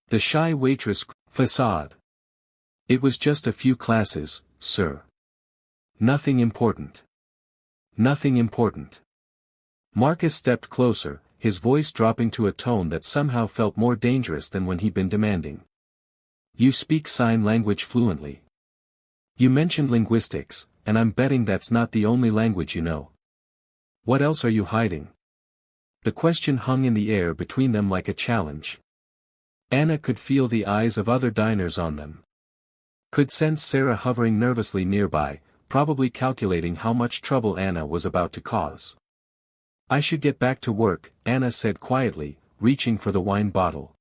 The shy waitress facade. It was just a few classes, sir. Nothing important. Nothing important. Marcus stepped closer, his voice dropping to a tone that somehow felt more dangerous than when he'd been demanding. You speak sign language fluently. You mentioned linguistics, and I'm betting that's not the only language you know. What else are you hiding? The question hung in the air between them like a challenge. Anna could feel the eyes of other diners on them. Could sense Sarah hovering nervously nearby, probably calculating how much trouble Anna was about to cause. I should get back to work, Anna said quietly, reaching for the wine bottle.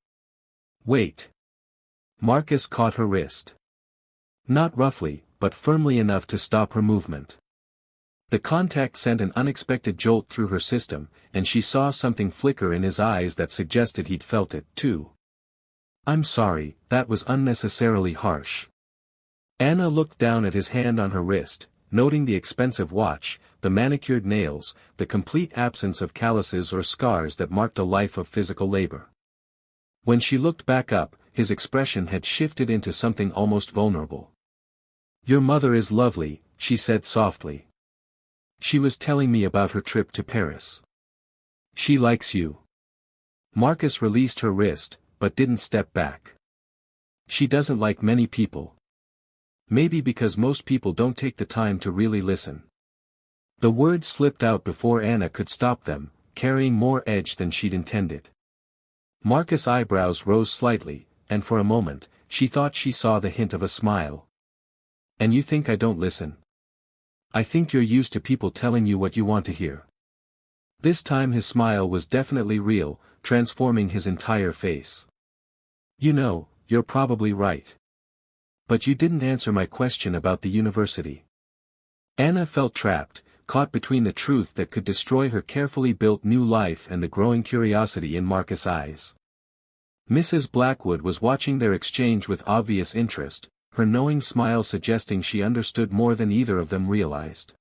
Wait. Marcus caught her wrist. Not roughly, but firmly enough to stop her movement. The contact sent an unexpected jolt through her system, and she saw something flicker in his eyes that suggested he'd felt it, too. I'm sorry, that was unnecessarily harsh. Anna looked down at his hand on her wrist, noting the expensive watch, the manicured nails, the complete absence of calluses or scars that marked a life of physical labor. When she looked back up, his expression had shifted into something almost vulnerable. Your mother is lovely, she said softly. She was telling me about her trip to Paris. She likes you. Marcus released her wrist, but didn't step back. She doesn't like many people. Maybe because most people don't take the time to really listen. The words slipped out before Anna could stop them, carrying more edge than she'd intended. Marcus' eyebrows rose slightly, and for a moment, she thought she saw the hint of a smile. And you think I don't listen? I think you're used to people telling you what you want to hear. This time his smile was definitely real, transforming his entire face. You know, you're probably right. But you didn't answer my question about the university. Anna felt trapped, caught between the truth that could destroy her carefully built new life and the growing curiosity in Marcus' eyes. Mrs. Blackwood was watching their exchange with obvious interest, her knowing smile suggesting she understood more than either of them realized.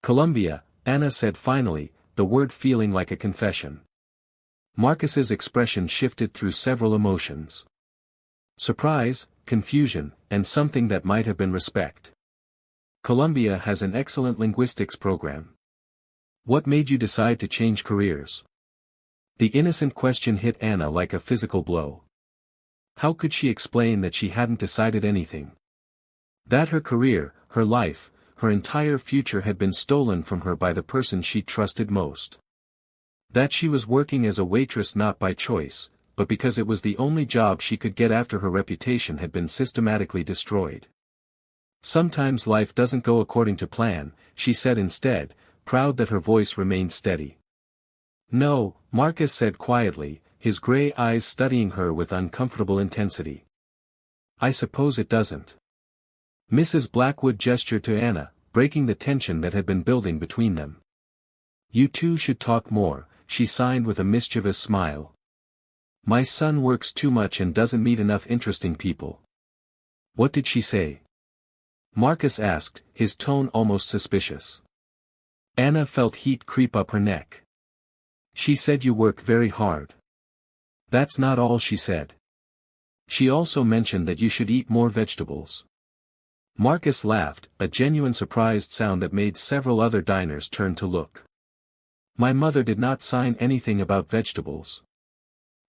Columbia, Anna said finally, the word feeling like a confession. Marcus's expression shifted through several emotions. Surprise, confusion, and something that might have been respect. Columbia has an excellent linguistics program. What made you decide to change careers? The innocent question hit Anna like a physical blow. How could she explain that she hadn't decided anything? That her career, her life, her entire future had been stolen from her by the person she trusted most. That she was working as a waitress not by choice, but because it was the only job she could get after her reputation had been systematically destroyed. Sometimes life doesn't go according to plan, she said instead, proud that her voice remained steady. No, Marcus said quietly, his gray eyes studying her with uncomfortable intensity. I suppose it doesn't. Mrs. Blackwood gestured to Anna, breaking the tension that had been building between them. You two should talk more, she signed with a mischievous smile. My son works too much and doesn't meet enough interesting people. What did she say? Marcus asked, his tone almost suspicious. Anna felt heat creep up her neck. She said you work very hard. That's not all she said. She also mentioned that you should eat more vegetables. Marcus laughed, a genuine surprised sound that made several other diners turn to look. My mother did not sign anything about vegetables.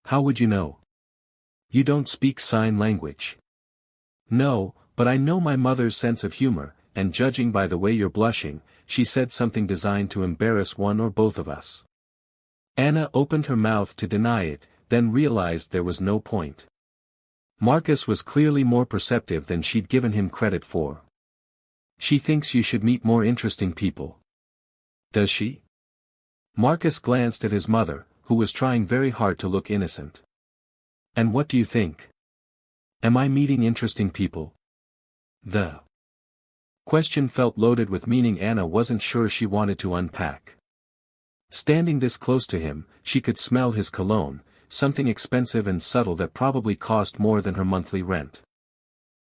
How would you know? You don't speak sign language. No, but I know my mother's sense of humor, and judging by the way you're blushing, she said something designed to embarrass one or both of us. Anna opened her mouth to deny it, then realized there was no point. Marcus was clearly more perceptive than she'd given him credit for. She thinks you should meet more interesting people. Does she? Marcus glanced at his mother, who was trying very hard to look innocent. And what do you think? Am I meeting interesting people? The question felt loaded with meaning Anna wasn't sure she wanted to unpack. Standing this close to him, she could smell his cologne, something expensive and subtle that probably cost more than her monthly rent.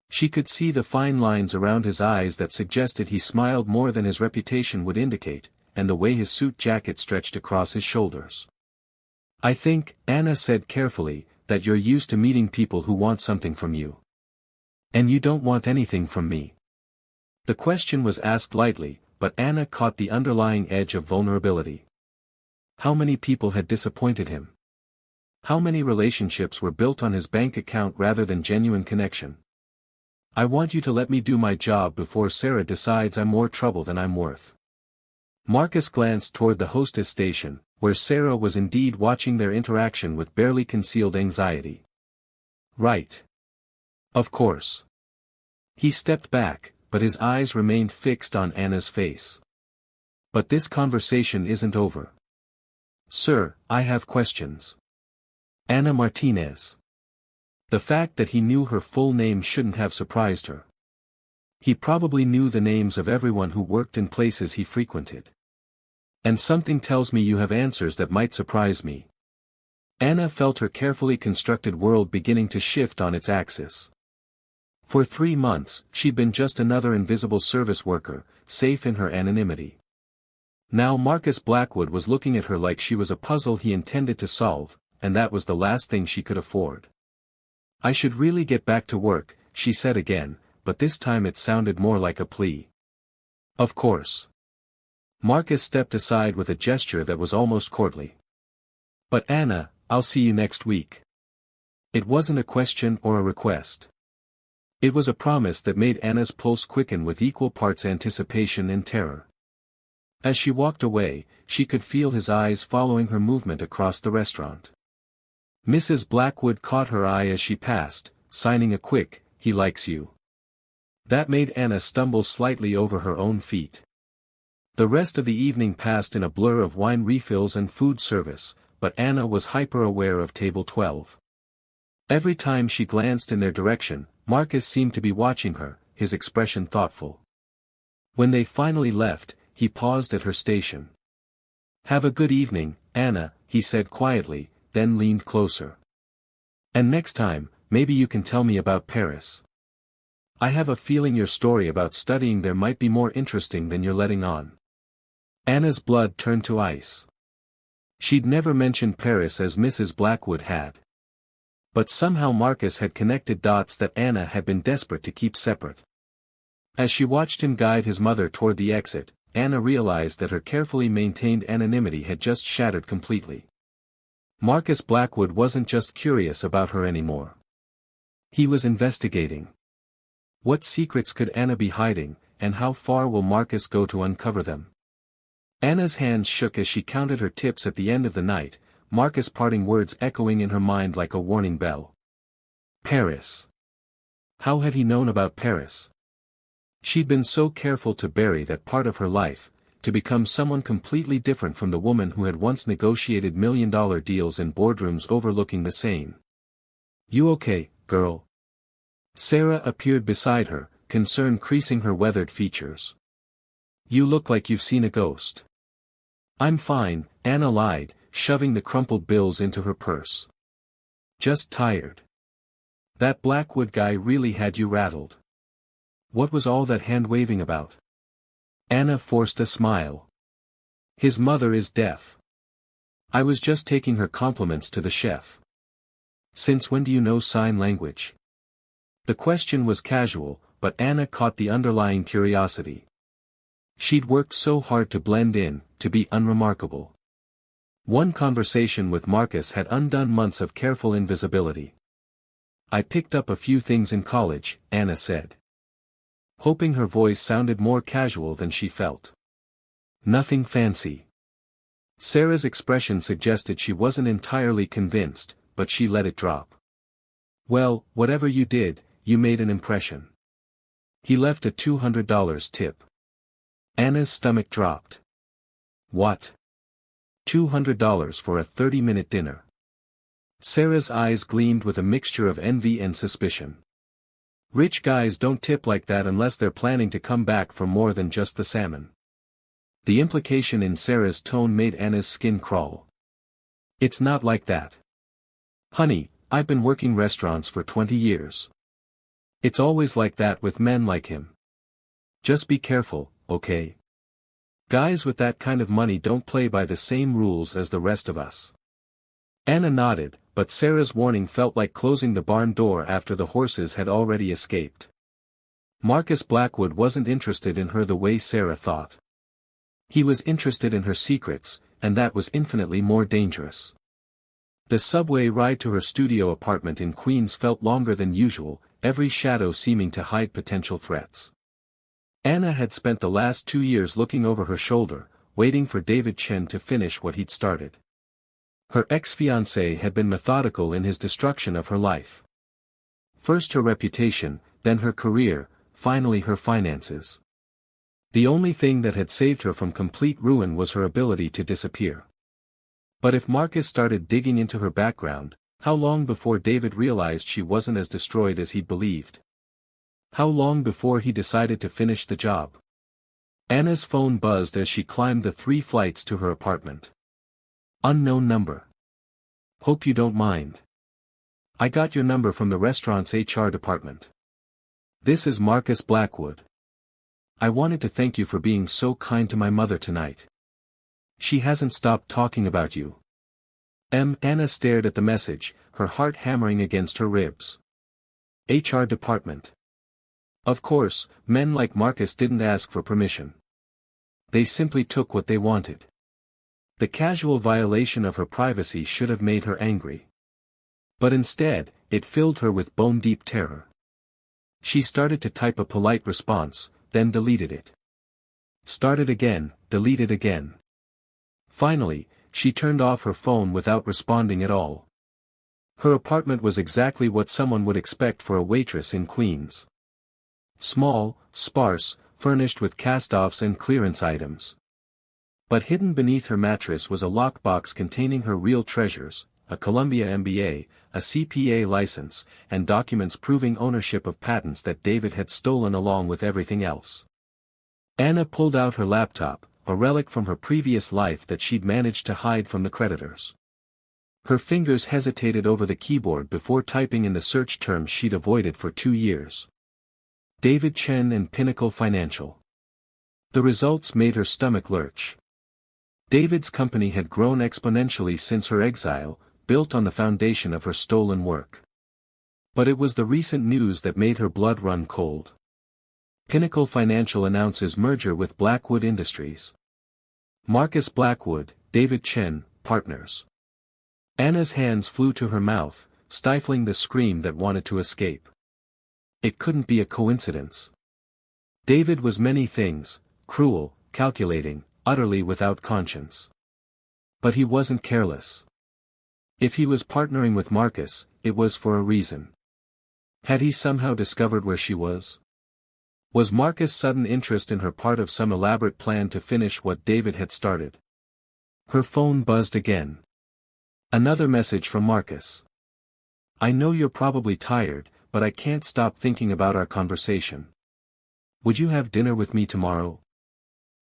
She could see the fine lines around his eyes that suggested he smiled more than his reputation would indicate, and the way his suit jacket stretched across his shoulders. I think, Anna said carefully, that you're used to meeting people who want something from you. And you don't want anything from me. The question was asked lightly, but Anna caught the underlying edge of vulnerability. How many people had disappointed him? How many relationships were built on his bank account rather than genuine connection? I want you to let me do my job before Sarah decides I'm more trouble than I'm worth. Marcus glanced toward the hostess station, where Sarah was indeed watching their interaction with barely concealed anxiety. Right. Of course. He stepped back, but his eyes remained fixed on Anna's face. But this conversation isn't over. Sir, I have questions. Anna Martinez. The fact that he knew her full name shouldn't have surprised her. He probably knew the names of everyone who worked in places he frequented. And something tells me you have answers that might surprise me. Anna felt her carefully constructed world beginning to shift on its axis. For 3 months, she'd been just another invisible service worker, safe in her anonymity. Now Marcus Blackwood was looking at her like she was a puzzle he intended to solve, and that was the last thing she could afford. I should really get back to work, she said again, but this time it sounded more like a plea. Of course. Marcus stepped aside with a gesture that was almost courtly. But Anna, I'll see you next week. It wasn't a question or a request. It was a promise that made Anna's pulse quicken with equal parts anticipation and terror. As she walked away, she could feel his eyes following her movement across the restaurant. Mrs. Blackwood caught her eye as she passed, signing a quick, "He likes you." That made Anna stumble slightly over her own feet. The rest of the evening passed in a blur of wine refills and food service, but Anna was hyper-aware of table 12. Every time she glanced in their direction, Marcus seemed to be watching her, his expression thoughtful. When they finally left, he paused at her station. "Have a good evening, Anna," he said quietly, then leaned closer. "And next time, maybe you can tell me about Paris. I have a feeling your story about studying there might be more interesting than you're letting on." Anna's blood turned to ice. She'd never mentioned Paris as Mrs. Blackwood had. But somehow Marcus had connected dots that Anna had been desperate to keep separate. As she watched him guide his mother toward the exit, Anna realized that her carefully maintained anonymity had just shattered completely. Marcus Blackwood wasn't just curious about her anymore. He was investigating. What secrets could Anna be hiding, and how far will Marcus go to uncover them? Anna's hands shook as she counted her tips at the end of the night, Marcus' parting words echoing in her mind like a warning bell. Paris. How had he known about Paris? She'd been so careful to bury that part of her life, to become someone completely different from the woman who had once negotiated million-dollar deals in boardrooms overlooking the Seine. "You okay, girl?" Sarah appeared beside her, concern creasing her weathered features. "You look like you've seen a ghost." "I'm fine," Anna lied, shoving the crumpled bills into her purse. "Just tired." "That Blackwood guy really had you rattled. What was all that hand-waving about?" Anna forced a smile. "His mother is deaf. I was just taking her compliments to the chef." "Since when do you know sign language?" The question was casual, but Anna caught the underlying curiosity. She'd worked so hard to blend in, to be unremarkable. One conversation with Marcus had undone months of careful invisibility. "I picked up a few things in college," Anna said, hoping her voice sounded more casual than she felt. "Nothing fancy." Sarah's expression suggested she wasn't entirely convinced, but she let it drop. "Well, whatever you did, you made an impression." He left a $200 tip. Anna's stomach dropped. "What? $200 for a 30-minute dinner?" Sarah's eyes gleamed with a mixture of envy and suspicion. "Rich guys don't tip like that unless they're planning to come back for more than just the salmon." The implication in Sarah's tone made Anna's skin crawl. "It's not like that. Honey, I've been working restaurants for 20 years. It's always like that with men like him. Just be careful, okay? Guys with that kind of money don't play by the same rules as the rest of us." Anna nodded, but Sarah's warning felt like closing the barn door after the horses had already escaped. Marcus Blackwood wasn't interested in her the way Sarah thought. He was interested in her secrets, and that was infinitely more dangerous. The subway ride to her studio apartment in Queens felt longer than usual, every shadow seeming to hide potential threats. Anna had spent the last 2 years looking over her shoulder, waiting for David Chen to finish what he'd started. Her ex-fiancé had been methodical in his destruction of her life. First her reputation, then her career, finally her finances. The only thing that had saved her from complete ruin was her ability to disappear. But if Marcus started digging into her background, how long before David realized she wasn't as destroyed as he'd believed? How long before he decided to finish the job? Anna's phone buzzed as she climbed the 3 flights to her apartment. Unknown number. Hope you don't mind. I got your number from the restaurant's HR department. This is Marcus Blackwood. I wanted to thank you for being so kind to my mother tonight. She hasn't stopped talking about you. Anna stared at the message, her heart hammering against her ribs. HR department. Of course, men like Marcus didn't ask for permission. They simply took what they wanted. The casual violation of her privacy should have made her angry. But instead, it filled her with bone-deep terror. She started to type a polite response, then deleted it. Started again, deleted again. Finally, she turned off her phone without responding at all. Her apartment was exactly what someone would expect for a waitress in Queens. Small, sparse, furnished with cast-offs and clearance items. But hidden beneath her mattress was a lockbox containing her real treasures, a Columbia MBA, a CPA license, and documents proving ownership of patents that David had stolen along with everything else. Anna pulled out her laptop, a relic from her previous life that she'd managed to hide from the creditors. Her fingers hesitated over the keyboard before typing in the search terms she'd avoided for 2 years. David Chen and Pinnacle Financial. The results made her stomach lurch. David's company had grown exponentially since her exile, built on the foundation of her stolen work. But it was the recent news that made her blood run cold. Pinnacle Financial announces merger with Blackwood Industries. Marcus Blackwood, David Chen, partners. Anna's hands flew to her mouth, stifling the scream that wanted to escape. It couldn't be a coincidence. David was many things, cruel, calculating, utterly without conscience. But he wasn't careless. If he was partnering with Marcus, it was for a reason. Had he somehow discovered where she was? Was Marcus' sudden interest in her part of some elaborate plan to finish what David had started? Her phone buzzed again. Another message from Marcus. I know you're probably tired, but I can't stop thinking about our conversation. Would you have dinner with me tomorrow?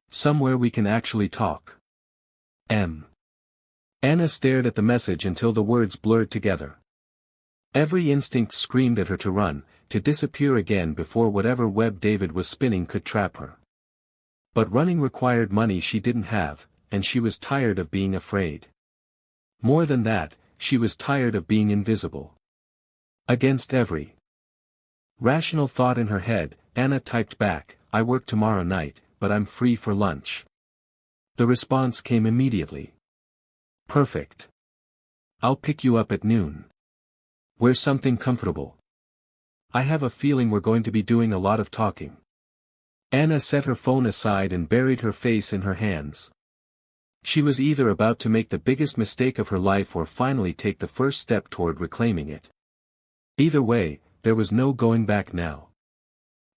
Somewhere we can actually talk. Anna stared at the message until the words blurred together. Every instinct screamed at her to run, to disappear again before whatever web David was spinning could trap her. But running required money she didn't have, and she was tired of being afraid. More than that, she was tired of being invisible. Against every rational thought in her head, Anna typed back, I work tomorrow night, but I'm free for lunch. The response came immediately. Perfect. I'll pick you up at noon. Wear something comfortable. I have a feeling we're going to be doing a lot of talking. Anna set her phone aside and buried her face in her hands. She was either about to make the biggest mistake of her life or finally take the first step toward reclaiming it. Either way, there was no going back now.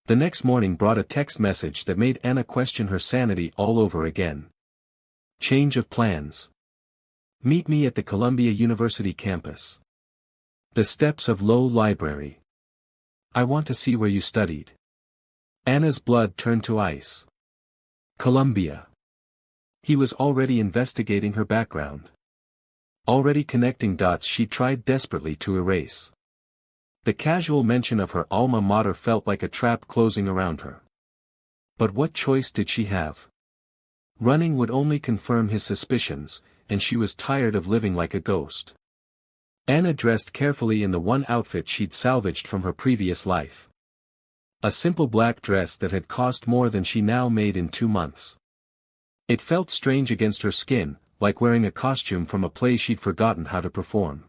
The next morning brought a text message that made Anna question her sanity all over again. Change of plans. Meet me at the Columbia University campus. The steps of Low Library. I want to see where you studied. Anna's blood turned to ice. Columbia. He was already investigating her background. Already connecting dots she tried desperately to erase. The casual mention of her alma mater felt like a trap closing around her. But what choice did she have? Running would only confirm his suspicions, and she was tired of living like a ghost. Anna dressed carefully in the one outfit she'd salvaged from her previous life. A simple black dress that had cost more than she now made in 2 months. It felt strange against her skin, like wearing a costume from a play she'd forgotten how to perform.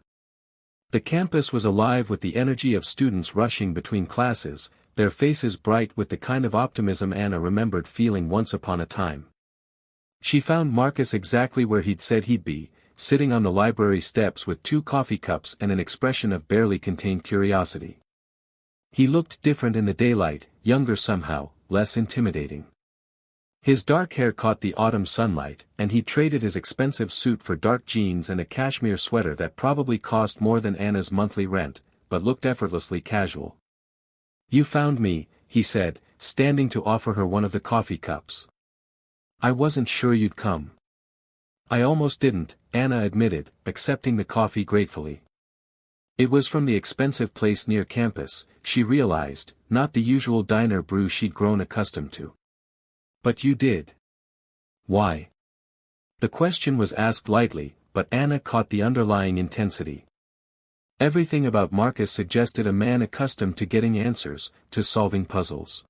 The campus was alive with the energy of students rushing between classes, their faces bright with the kind of optimism Anna remembered feeling once upon a time. She found Marcus exactly where he'd said he'd be, sitting on the library steps with 2 coffee cups and an expression of barely contained curiosity. He looked different in the daylight, younger somehow, less intimidating. His dark hair caught the autumn sunlight, and he traded his expensive suit for dark jeans and a cashmere sweater that probably cost more than Anna's monthly rent, but looked effortlessly casual. "You found me," he said, standing to offer her one of the coffee cups. "I wasn't sure you'd come." "I almost didn't," Anna admitted, accepting the coffee gratefully. It was from the expensive place near campus, she realized, not the usual diner brew she'd grown accustomed to. "But you did." "Why?" The question was asked lightly, but Anna caught the underlying intensity. Everything about Marcus suggested a man accustomed to getting answers, to solving puzzles.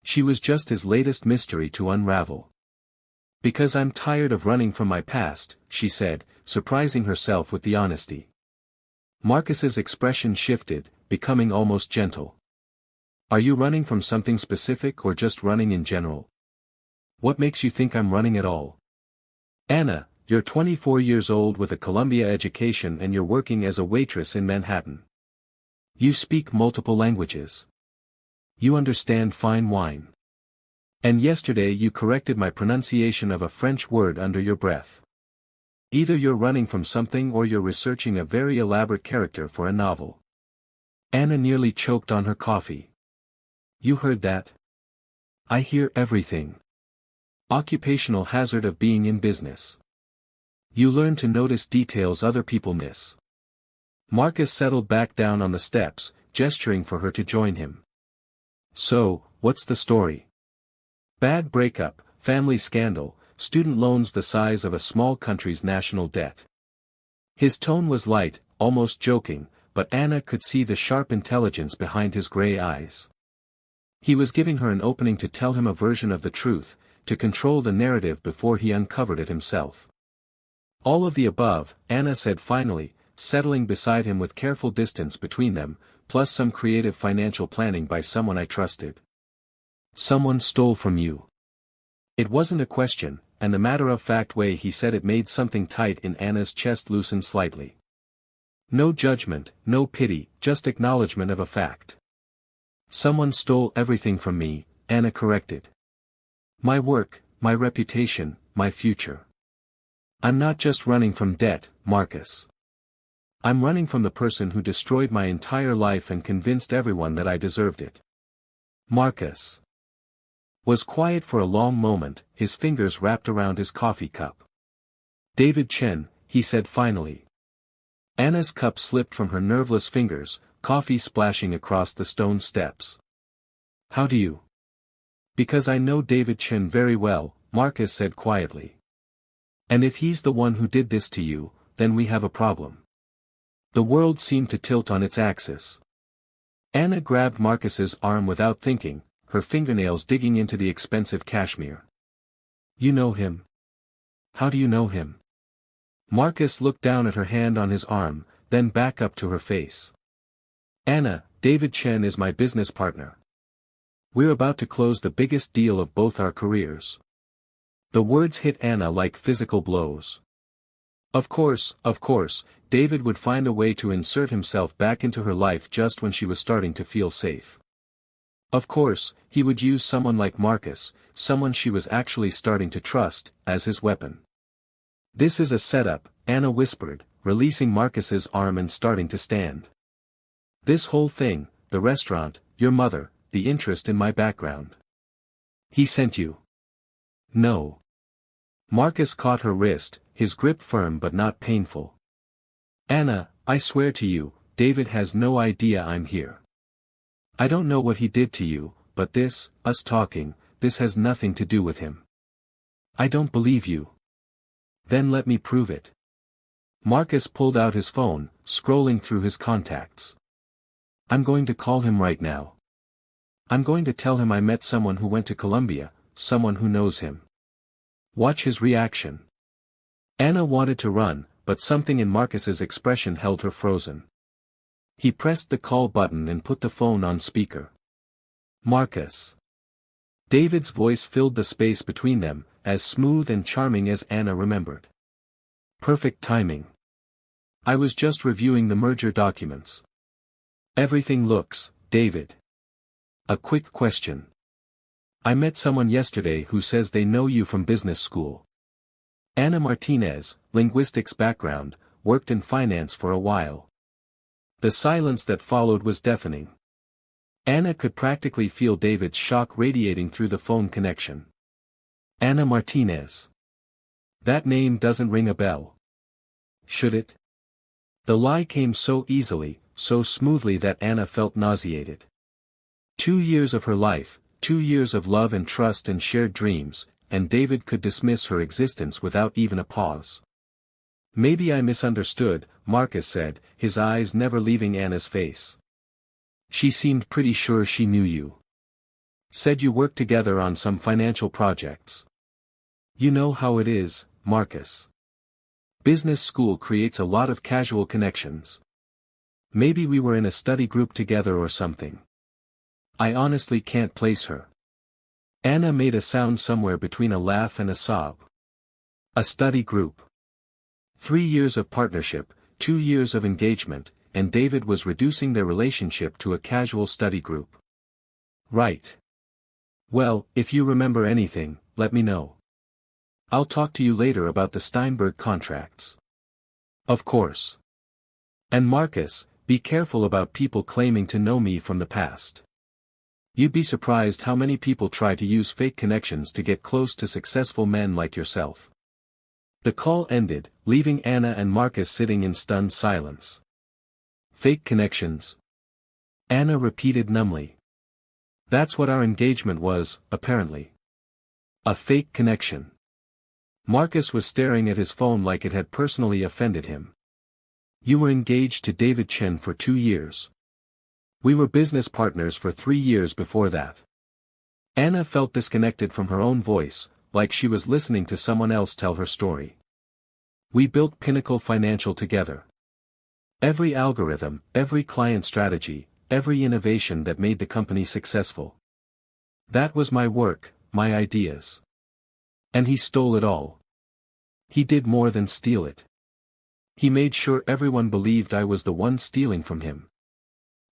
She was just his latest mystery to unravel. "Because I'm tired of running from my past," she said, surprising herself with the honesty. Marcus's expression shifted, becoming almost gentle. "Are you running from something specific or just running in general? What makes you think I'm running at all?" "Anna, you're 24 years old with a Columbia education and you're working as a waitress in Manhattan. You speak multiple languages. You understand fine wine. And yesterday you corrected my pronunciation of a French word under your breath. Either you're running from something or you're researching a very elaborate character for a novel." Anna nearly choked on her coffee. "You heard that?" "I hear everything. Occupational hazard of being in business. You learn to notice details other people miss." Marcus settled back down on the steps, gesturing for her to join him. "So, what's the story?" "Bad breakup, family scandal, student loans the size of a small country's national debt." His tone was light, almost joking, but Anna could see the sharp intelligence behind his gray eyes. He was giving her an opening to tell him a version of the truth, to control the narrative before he uncovered it himself. "All of the above," Anna said finally, settling beside him with careful distance between them, plus some creative financial planning by someone I trusted. "Someone stole from you." It wasn't a question, and the matter-of-fact way he said it made something tight in Anna's chest loosen slightly. No judgment, no pity, just acknowledgement of a fact. "Someone stole everything from me," Anna corrected. "My work, my reputation, my future. I'm not just running from debt, Marcus. I'm running from the person who destroyed my entire life and convinced everyone that I deserved it." Marcus was quiet for a long moment, his fingers wrapped around his coffee cup. "David Chen," he said finally. Anna's cup slipped from her nerveless fingers, coffee splashing across the stone steps. "How do you?" "Because I know David Chen very well," Marcus said quietly. "And if he's the one who did this to you, then we have a problem." The world seemed to tilt on its axis. Anna grabbed Marcus's arm without thinking, her fingernails digging into the expensive cashmere. "You know him?" "How do you know him?" Marcus looked down at her hand on his arm, then back up to her face. "Anna, David Chen is my business partner. We're about to close the biggest deal of both our careers." The words hit Anna like physical blows. Of course, David would find a way to insert himself back into her life just when she was starting to feel safe. Of course, he would use someone like Marcus, someone she was actually starting to trust, as his weapon. "This is a setup," Anna whispered, releasing Marcus's arm and starting to stand. "This whole thing, the restaurant, your mother, the interest in my background. He sent you?" "No." Marcus caught her wrist, his grip firm but not painful. "Anna, I swear to you, David has no idea I'm here. I don't know what he did to you, but this, us talking, this has nothing to do with him." "I don't believe you." "Then let me prove it." Marcus pulled out his phone, scrolling through his contacts. I'm going to call him right now. I'm going to tell him I met someone who went to Colombia, someone who knows him. Watch his reaction. Anna wanted to run, but something in Marcus's expression held her frozen. He pressed the call button and put the phone on speaker. Marcus. David's voice filled the space between them, as smooth and charming as Anna remembered. Perfect timing. I was just reviewing the merger documents. Everything looks, David. A quick question. I met someone yesterday who says they know you from business school. Anna Martinez, linguistics background, worked in finance for a while. The silence that followed was deafening. Anna could practically feel David's shock radiating through the phone connection. Anna Martinez. That name doesn't ring a bell. Should it? The lie came so easily, so smoothly that Anna felt nauseated. 2 years of her life, 2 years of love and trust and shared dreams, and David could dismiss her existence without even a pause. Maybe I misunderstood, Marcus said, his eyes never leaving Anna's face. She seemed pretty sure she knew you. Said you worked together on some financial projects. You know how it is, Marcus. Business school creates a lot of casual connections. Maybe we were in a study group together or something. I honestly can't place her. Anna made a sound somewhere between a laugh and a sob. A study group. 3 years of partnership, 2 years of engagement, and David was reducing their relationship to a casual study group. Right. Well, if you remember anything, let me know. I'll talk to you later about the Steinberg contracts. Of course. And Marcus, be careful about people claiming to know me from the past. You'd be surprised how many people try to use fake connections to get close to successful men like yourself. The call ended, leaving Anna and Marcus sitting in stunned silence. Fake connections? Anna repeated numbly. That's what our engagement was, apparently. A fake connection. Marcus was staring at his phone like it had personally offended him. You were engaged to David Chen for 2 years. We were business partners for 3 years before that. Anna felt disconnected from her own voice, like she was listening to someone else tell her story. We built Pinnacle Financial together. Every algorithm, every client strategy, every innovation that made the company successful. That was my work, my ideas. And he stole it all. He did more than steal it. He made sure everyone believed I was the one stealing from him.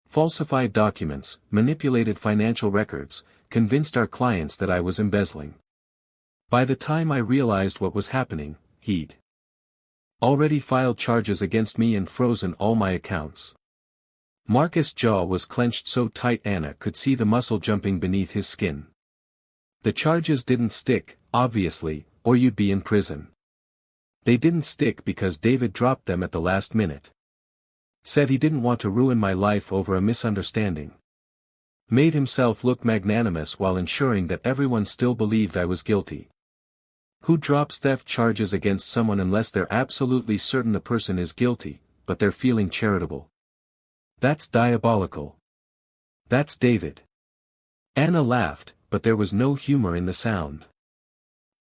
Falsified documents, manipulated financial records, convinced our clients that I was embezzling. By the time I realized what was happening, he'd already filed charges against me and frozen all my accounts. Marcus' jaw was clenched so tight Anna could see the muscle jumping beneath his skin. The charges didn't stick, obviously, or you'd be in prison. They didn't stick because David dropped them at the last minute. Said he didn't want to ruin my life over a misunderstanding. Made himself look magnanimous while ensuring that everyone still believed I was guilty. Who drops theft charges against someone unless they're absolutely certain the person is guilty, but they're feeling charitable? That's diabolical. That's David. Anna laughed, but there was no humor in the sound.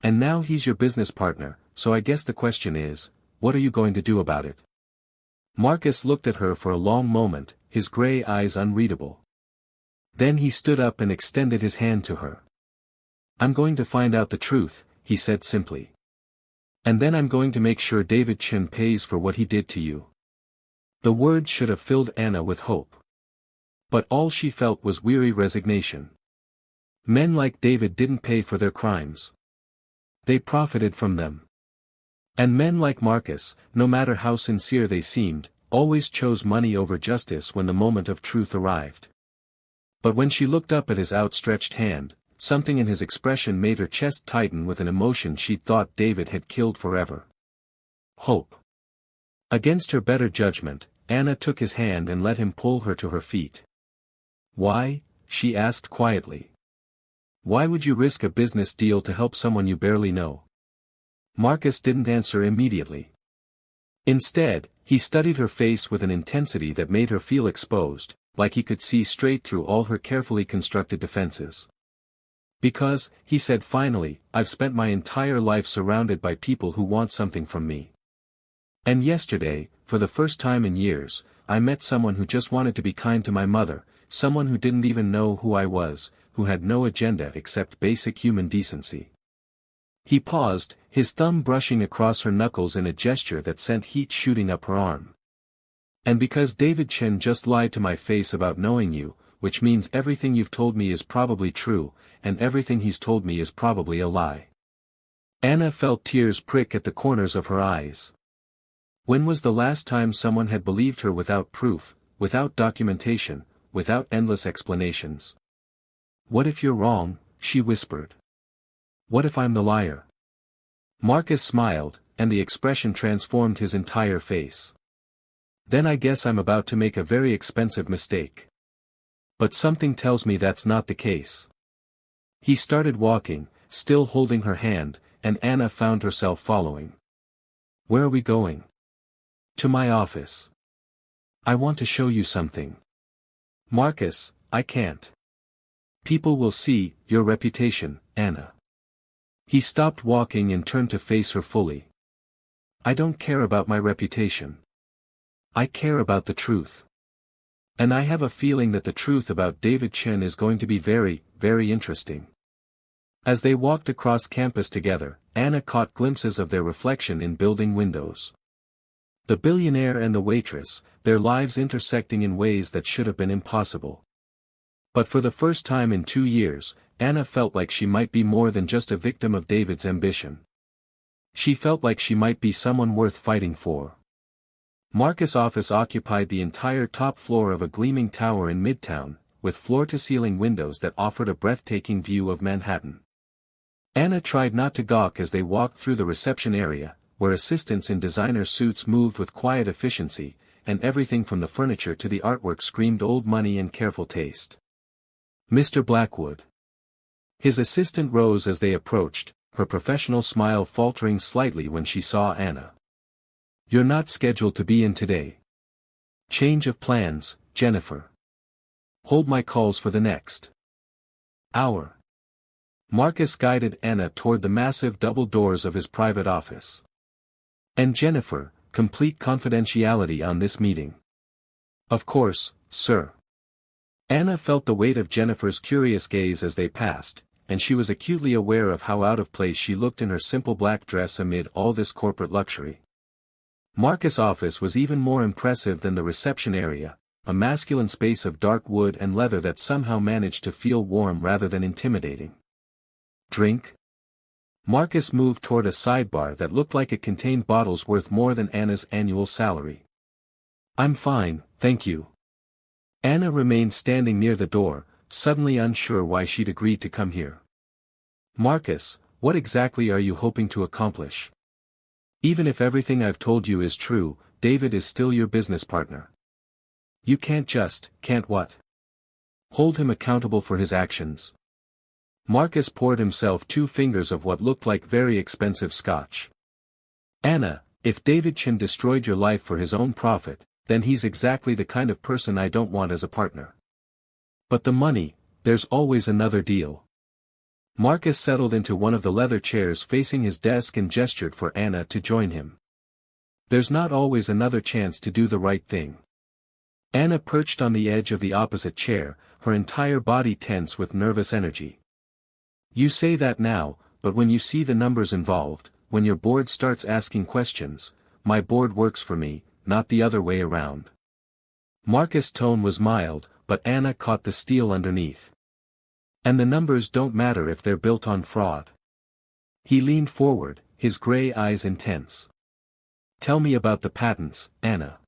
And now he's your business partner, so I guess the question is, what are you going to do about it? Marcus looked at her for a long moment, his gray eyes unreadable. Then he stood up and extended his hand to her. I'm going to find out the truth, he said simply. And then I'm going to make sure David Chen pays for what he did to you. The words should have filled Anna with hope. But all she felt was weary resignation. Men like David didn't pay for their crimes. They profited from them. And men like Marcus, no matter how sincere they seemed, always chose money over justice when the moment of truth arrived. But when she looked up at his outstretched hand, something in his expression made her chest tighten with an emotion she'd thought David had killed forever. Hope. Against her better judgment, Anna took his hand and let him pull her to her feet. Why? She asked quietly. Why would you risk a business deal to help someone you barely know? Marcus didn't answer immediately. Instead, he studied her face with an intensity that made her feel exposed, like he could see straight through all her carefully constructed defenses. Because, he said finally, I've spent my entire life surrounded by people who want something from me. And yesterday, for the first time in years, I met someone who just wanted to be kind to my mother, someone who didn't even know who I was, who had no agenda except basic human decency. He paused, his thumb brushing across her knuckles in a gesture that sent heat shooting up her arm. And because David Chen just lied to my face about knowing you, which means everything you've told me is probably true, and everything he's told me is probably a lie. Anna felt tears prick at the corners of her eyes. When was the last time someone had believed her without proof, without documentation, without endless explanations? What if you're wrong, she whispered. What if I'm the liar? Marcus smiled, and the expression transformed his entire face. Then I guess I'm about to make a very expensive mistake. But something tells me that's not the case. He started walking, still holding her hand, and Anna found herself following. Where are we going? To my office. I want to show you something. Marcus, I can't. People will see your reputation, Anna. He stopped walking and turned to face her fully. I don't care about my reputation. I care about the truth. And I have a feeling that the truth about David Chen is going to be very, very interesting. As they walked across campus together, Anna caught glimpses of their reflection in building windows. The billionaire and the waitress, their lives intersecting in ways that should have been impossible. But for the first time in 2 years, Anna felt like she might be more than just a victim of David's ambition. She felt like she might be someone worth fighting for. Marcus' office occupied the entire top floor of a gleaming tower in Midtown, with floor-to-ceiling windows that offered a breathtaking view of Manhattan. Anna tried not to gawk as they walked through the reception area, where assistants in designer suits moved with quiet efficiency, and everything from the furniture to the artwork screamed old money and careful taste. Mr. Blackwood. His assistant rose as they approached, her professional smile faltering slightly when she saw Anna. You're not scheduled to be in today. Change of plans, Jennifer. Hold my calls for the next hour. Marcus guided Anna toward the massive double doors of his private office. And Jennifer, complete confidentiality on this meeting. Of course, sir. Anna felt the weight of Jennifer's curious gaze as they passed, and she was acutely aware of how out of place she looked in her simple black dress amid all this corporate luxury. Marcus' office was even more impressive than the reception area, a masculine space of dark wood and leather that somehow managed to feel warm rather than intimidating. Drink? Marcus moved toward a sidebar that looked like it contained bottles worth more than Anna's annual salary. I'm fine, thank you. Anna remained standing near the door, suddenly unsure why she'd agreed to come here. Marcus, what exactly are you hoping to accomplish? Even if everything I've told you is true, David is still your business partner. You can't what? Hold him accountable for his actions. Marcus poured himself 2 fingers of what looked like very expensive scotch. Anna, if David Chen destroyed your life for his own profit, then he's exactly the kind of person I don't want as a partner. But the money, there's always another deal. Marcus settled into one of the leather chairs facing his desk and gestured for Anna to join him. There's not always another chance to do the right thing. Anna perched on the edge of the opposite chair, her entire body tense with nervous energy. You say that now, but when you see the numbers involved, when your board starts asking questions, my board works for me, not the other way around. Marcus' tone was mild, but Anna caught the steel underneath. And the numbers don't matter if they're built on fraud. He leaned forward, his gray eyes intense. Tell me about the patents, Anna.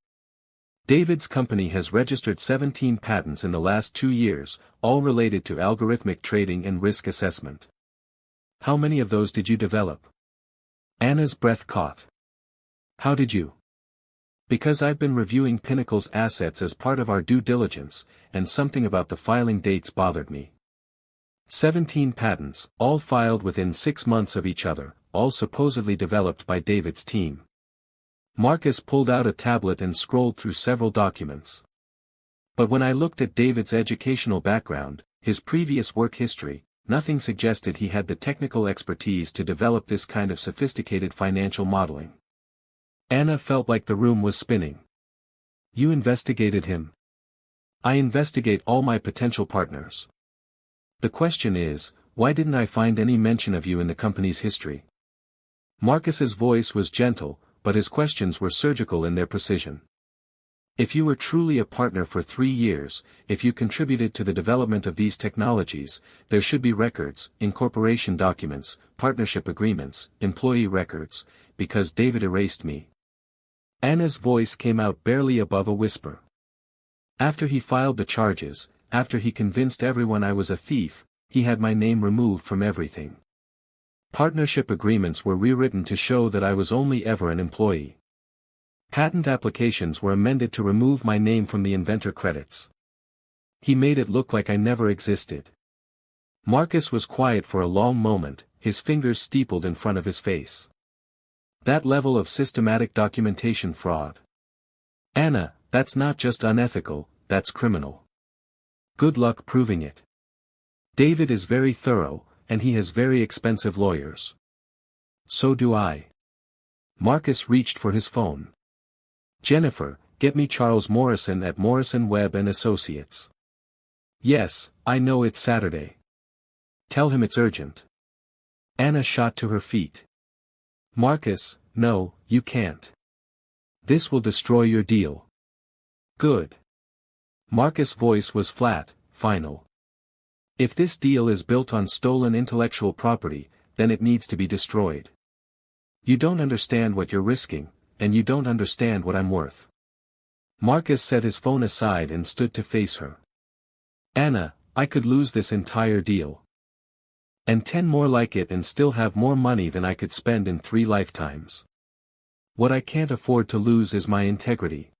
David's company has registered 17 patents in the last 2 years, all related to algorithmic trading and risk assessment. How many of those did you develop? Anna's breath caught. How did you? Because I've been reviewing Pinnacle's assets as part of our due diligence, and something about the filing dates bothered me. 17 patents, all filed within 6 months of each other, all supposedly developed by David's team. Marcus pulled out a tablet and scrolled through several documents. But when I looked at David's educational background, his previous work history, nothing suggested he had the technical expertise to develop this kind of sophisticated financial modeling. Anna felt like the room was spinning. You investigated him? I investigate all my potential partners. The question is, why didn't I find any mention of you in the company's history? Marcus's voice was gentle, but his questions were surgical in their precision. If you were truly a partner for 3 years, if you contributed to the development of these technologies, there should be records, incorporation documents, partnership agreements, employee records, because David erased me. Anna's voice came out barely above a whisper. After he filed the charges, after he convinced everyone I was a thief, he had my name removed from everything. Partnership agreements were rewritten to show that I was only ever an employee. Patent applications were amended to remove my name from the inventor credits. He made it look like I never existed. Marcus was quiet for a long moment, his fingers steepled in front of his face. That level of systematic documentation fraud. Anna, that's not just unethical, that's criminal. Good luck proving it. David is very thorough, and he has very expensive lawyers. So do I. Marcus reached for his phone. Jennifer, get me Charles Morrison at Morrison Webb & Associates. Yes, I know it's Saturday. Tell him it's urgent. Anna shot to her feet. Marcus, no, you can't. This will destroy your deal. Good. Marcus' voice was flat, final. If this deal is built on stolen intellectual property, then it needs to be destroyed. You don't understand what you're risking, and you don't understand what I'm worth. Marcus set his phone aside and stood to face her. Anna, I could lose this entire deal. And 10 more like it and still have more money than I could spend in 3 lifetimes. What I can't afford to lose is my integrity.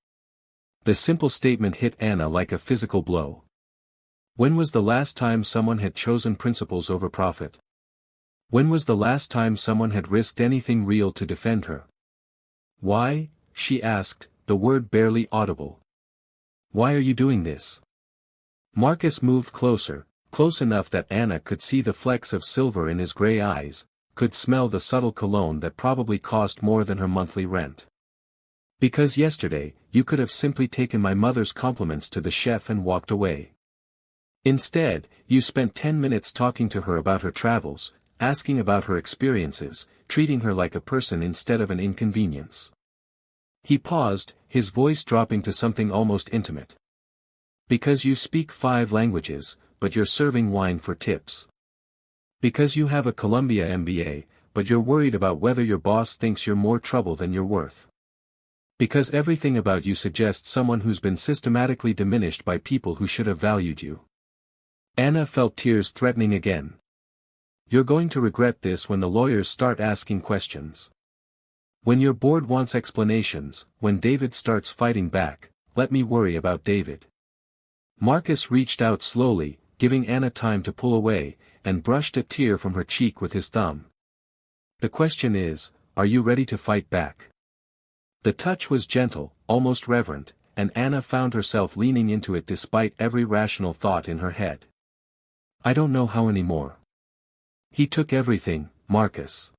The simple statement hit Anna like a physical blow. When was the last time someone had chosen principles over profit? When was the last time someone had risked anything real to defend her? Why, she asked, the word barely audible. Why are you doing this? Marcus moved closer, close enough that Anna could see the flecks of silver in his gray eyes, could smell the subtle cologne that probably cost more than her monthly rent. Because yesterday, you could have simply taken my mother's compliments to the chef and walked away. Instead, you spent 10 minutes talking to her about her travels, asking about her experiences, treating her like a person instead of an inconvenience. He paused, his voice dropping to something almost intimate. Because you speak 5 languages, but you're serving wine for tips. Because you have a Columbia MBA, but you're worried about whether your boss thinks you're more trouble than you're worth. Because everything about you suggests someone who's been systematically diminished by people who should have valued you. Anna felt tears threatening again. You're going to regret this when the lawyers start asking questions. When your board wants explanations, when David starts fighting back, let me worry about David. Marcus reached out slowly, giving Anna time to pull away, and brushed a tear from her cheek with his thumb. The question is, are you ready to fight back? The touch was gentle, almost reverent, and Anna found herself leaning into it despite every rational thought in her head. I don't know how anymore. He took everything, Marcus.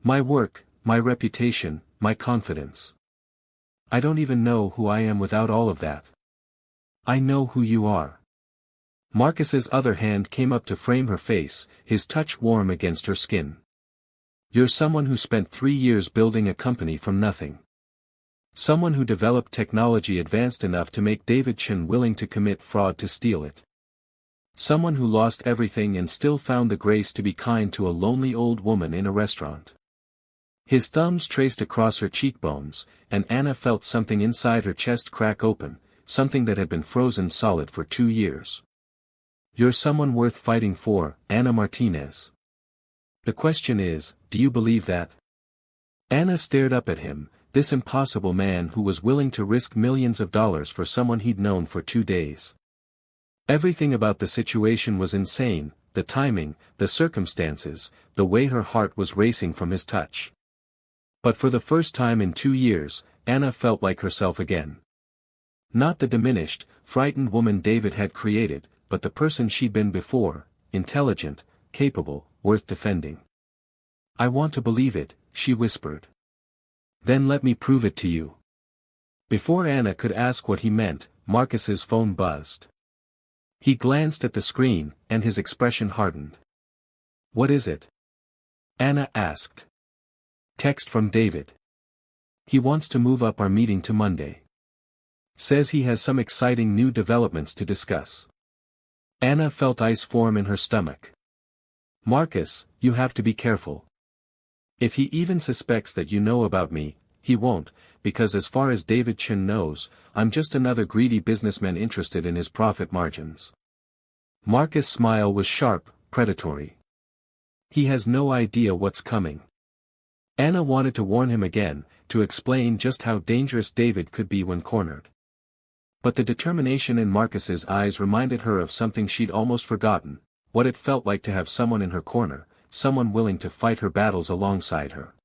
My work, my reputation, my confidence. I don't even know who I am without all of that. I know who you are. Marcus's other hand came up to frame her face, his touch warm against her skin. You're someone who spent 3 years building a company from nothing. Someone who developed technology advanced enough to make David Chen willing to commit fraud to steal it. Someone who lost everything and still found the grace to be kind to a lonely old woman in a restaurant. His thumbs traced across her cheekbones, and Anna felt something inside her chest crack open, something that had been frozen solid for 2 years. You're someone worth fighting for, Anna Martinez. The question is, do you believe that? Anna stared up at him, this impossible man who was willing to risk millions of dollars for someone he'd known for 2 days. Everything about the situation was insane, the timing, the circumstances, the way her heart was racing from his touch. But for the first time in 2 years, Anna felt like herself again. Not the diminished, frightened woman David had created, but the person she'd been before, intelligent, capable, worth defending. "I want to believe it," she whispered. "Then let me prove it to you." Before Anna could ask what he meant, Marcus's phone buzzed. He glanced at the screen, and his expression hardened. "What is it?" Anna asked. "Text from David. He wants to move up our meeting to Monday. Says he has some exciting new developments to discuss." Anna felt ice form in her stomach. "Marcus, you have to be careful. If he even suspects that you know about me, he won't, because as far as David Chen knows, I'm just another greedy businessman interested in his profit margins." Marcus' smile was sharp, predatory. "He has no idea what's coming." Anna wanted to warn him again, to explain just how dangerous David could be when cornered. But the determination in Marcus's eyes reminded her of something she'd almost forgotten, what it felt like to have someone in her corner, someone willing to fight her battles alongside her.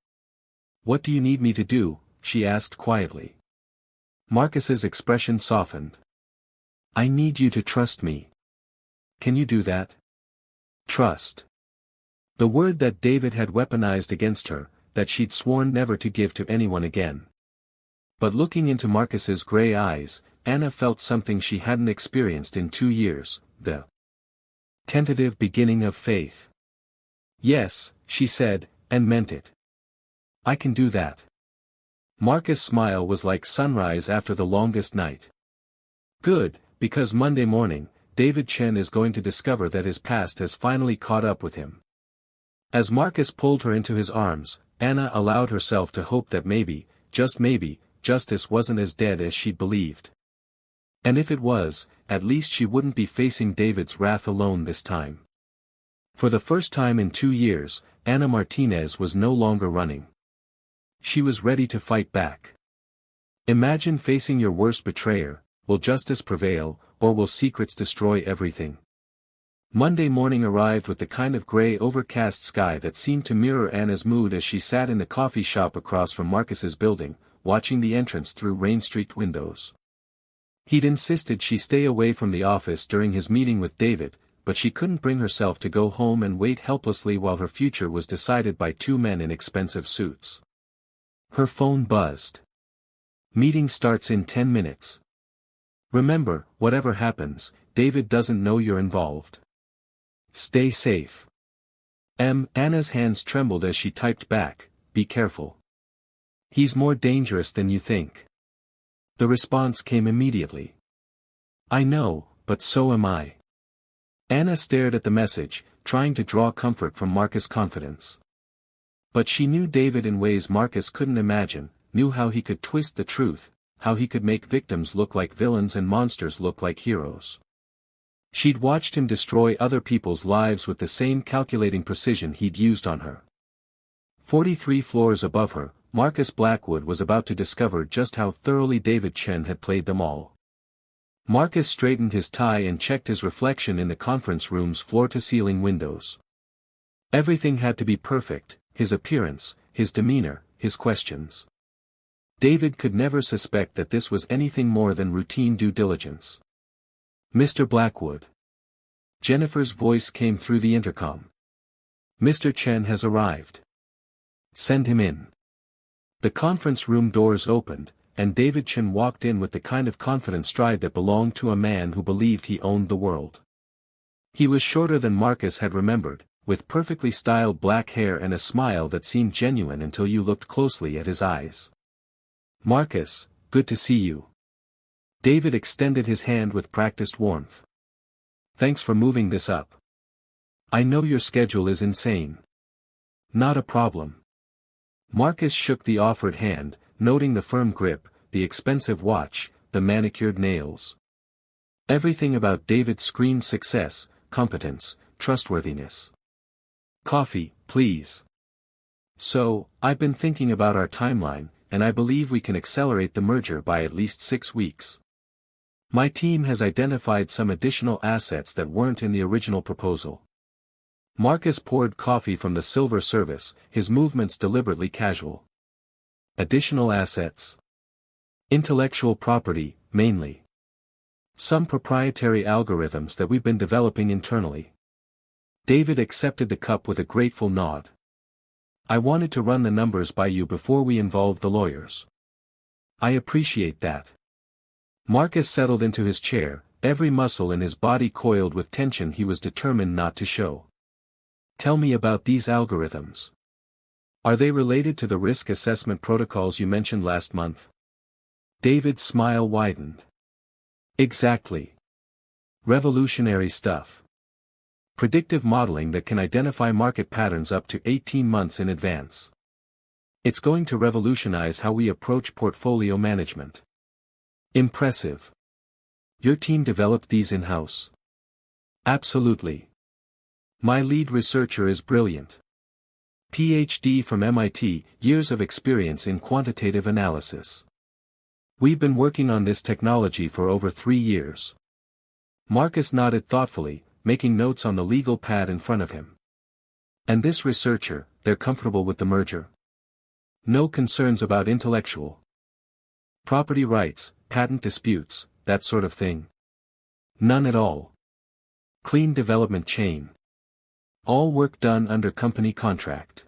"What do you need me to do?" she asked quietly. Marcus's expression softened. "I need you to trust me." "Can you do that?" Trust. The word that David had weaponized against her, that she'd sworn never to give to anyone again. But looking into Marcus's gray eyes, Anna felt something she hadn't experienced in 2 years, the tentative beginning of faith. "Yes," she said, and meant it. "I can do that." Marcus' smile was like sunrise after the longest night. "Good, because Monday morning, David Chen is going to discover that his past has finally caught up with him." As Marcus pulled her into his arms, Anna allowed herself to hope that maybe, just maybe, justice wasn't as dead as she'd believed. And if it was, at least she wouldn't be facing David's wrath alone this time. For the first time in 2 years, Anna Martinez was no longer running. She was ready to fight back. Imagine facing your worst betrayer. Will justice prevail, or will secrets destroy everything? Monday morning arrived with the kind of gray overcast sky that seemed to mirror Anna's mood as she sat in the coffee shop across from Marcus's building, watching the entrance through rain-streaked windows. He'd insisted she stay away from the office during his meeting with David, but she couldn't bring herself to go home and wait helplessly while her future was decided by two men in expensive suits. Her phone buzzed. "Meeting starts in 10 minutes. Remember, whatever happens, David doesn't know you're involved. Stay safe." Anna's hands trembled as she typed back, "Be careful. He's more dangerous than you think." The response came immediately. "I know, but so am I." Anna stared at the message, trying to draw comfort from Marcus' confidence. But she knew David in ways Marcus couldn't imagine, knew how he could twist the truth, how he could make victims look like villains and monsters look like heroes. She'd watched him destroy other people's lives with the same calculating precision he'd used on her. 43 floors above her, Marcus Blackwood was about to discover just how thoroughly David Chen had played them all. Marcus straightened his tie and checked his reflection in the conference room's floor-to-ceiling windows. Everything had to be perfect, his appearance, his demeanor, his questions. David could never suspect that this was anything more than routine due diligence. "Mr. Blackwood." Jennifer's voice came through the intercom. "Mr. Chen has arrived. Send him in." The conference room doors opened, and David Chen walked in with the kind of confident stride that belonged to a man who believed he owned the world. He was shorter than Marcus had remembered, with perfectly styled black hair and a smile that seemed genuine until you looked closely at his eyes. "Marcus, good to see you." David extended his hand with practiced warmth. "Thanks for moving this up. I know your schedule is insane." "Not a problem." Marcus shook the offered hand, noting the firm grip, the expensive watch, the manicured nails. Everything about David screamed success, competence, trustworthiness. "Coffee, please." "So, I've been thinking about our timeline, and I believe we can accelerate the merger by at least 6 weeks. My team has identified some additional assets that weren't in the original proposal." Marcus poured coffee from the silver service, his movements deliberately casual. Additional assets. Intellectual property, mainly. Some proprietary algorithms that we've been developing internally. David accepted the cup with a grateful nod. I wanted to run the numbers by you before we involved the lawyers. I appreciate that. Marcus settled into his chair, every muscle in his body coiled with tension he was determined not to show. Tell me about these algorithms. Are they related to the risk assessment protocols you mentioned last month? David's smile widened. Exactly. Revolutionary stuff. Predictive modeling that can identify market patterns up to 18 months in advance. It's going to revolutionize how we approach portfolio management. Impressive. Your team developed these in-house? Absolutely. My lead researcher is brilliant. PhD from MIT, years of experience in quantitative analysis. We've been working on this technology for over 3 years. Marcus nodded thoughtfully, making notes on the legal pad in front of him. And this researcher, they're comfortable with the merger? No concerns about intellectual property rights, patent disputes, that sort of thing? None at all. Clean development chain. All work done under company contract.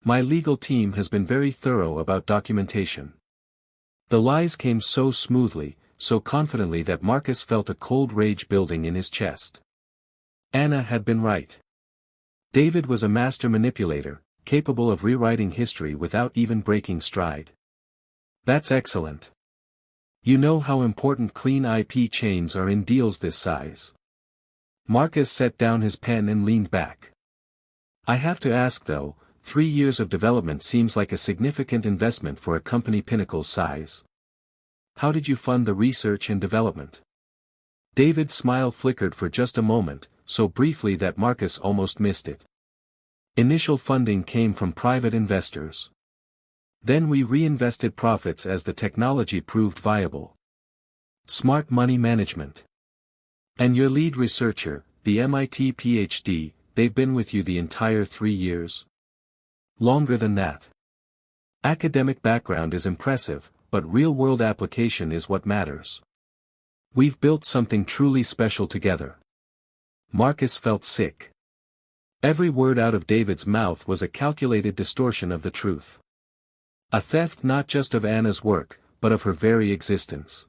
My legal team has been very thorough about documentation. The lies came so smoothly, so confidently that Marcus felt a cold rage building in his chest. Anna had been right. David was a master manipulator, capable of rewriting history without even breaking stride. That's excellent. You know how important clean IP chains are in deals this size. Marcus set down his pen and leaned back. I have to ask though, 3 years of development seems like a significant investment for a company Pinnacle's size. How did you fund the research and development? David's smile flickered for just a moment, so briefly that Marcus almost missed it. Initial funding came from private investors. Then we reinvested profits as the technology proved viable. Smart money management. And your lead researcher, the MIT PhD, they've been with you the entire 3 years? Longer than that. Academic background is impressive, but real-world application is what matters. We've built something truly special together. Marcus felt sick. Every word out of David's mouth was a calculated distortion of the truth. A theft not just of Anna's work, but of her very existence.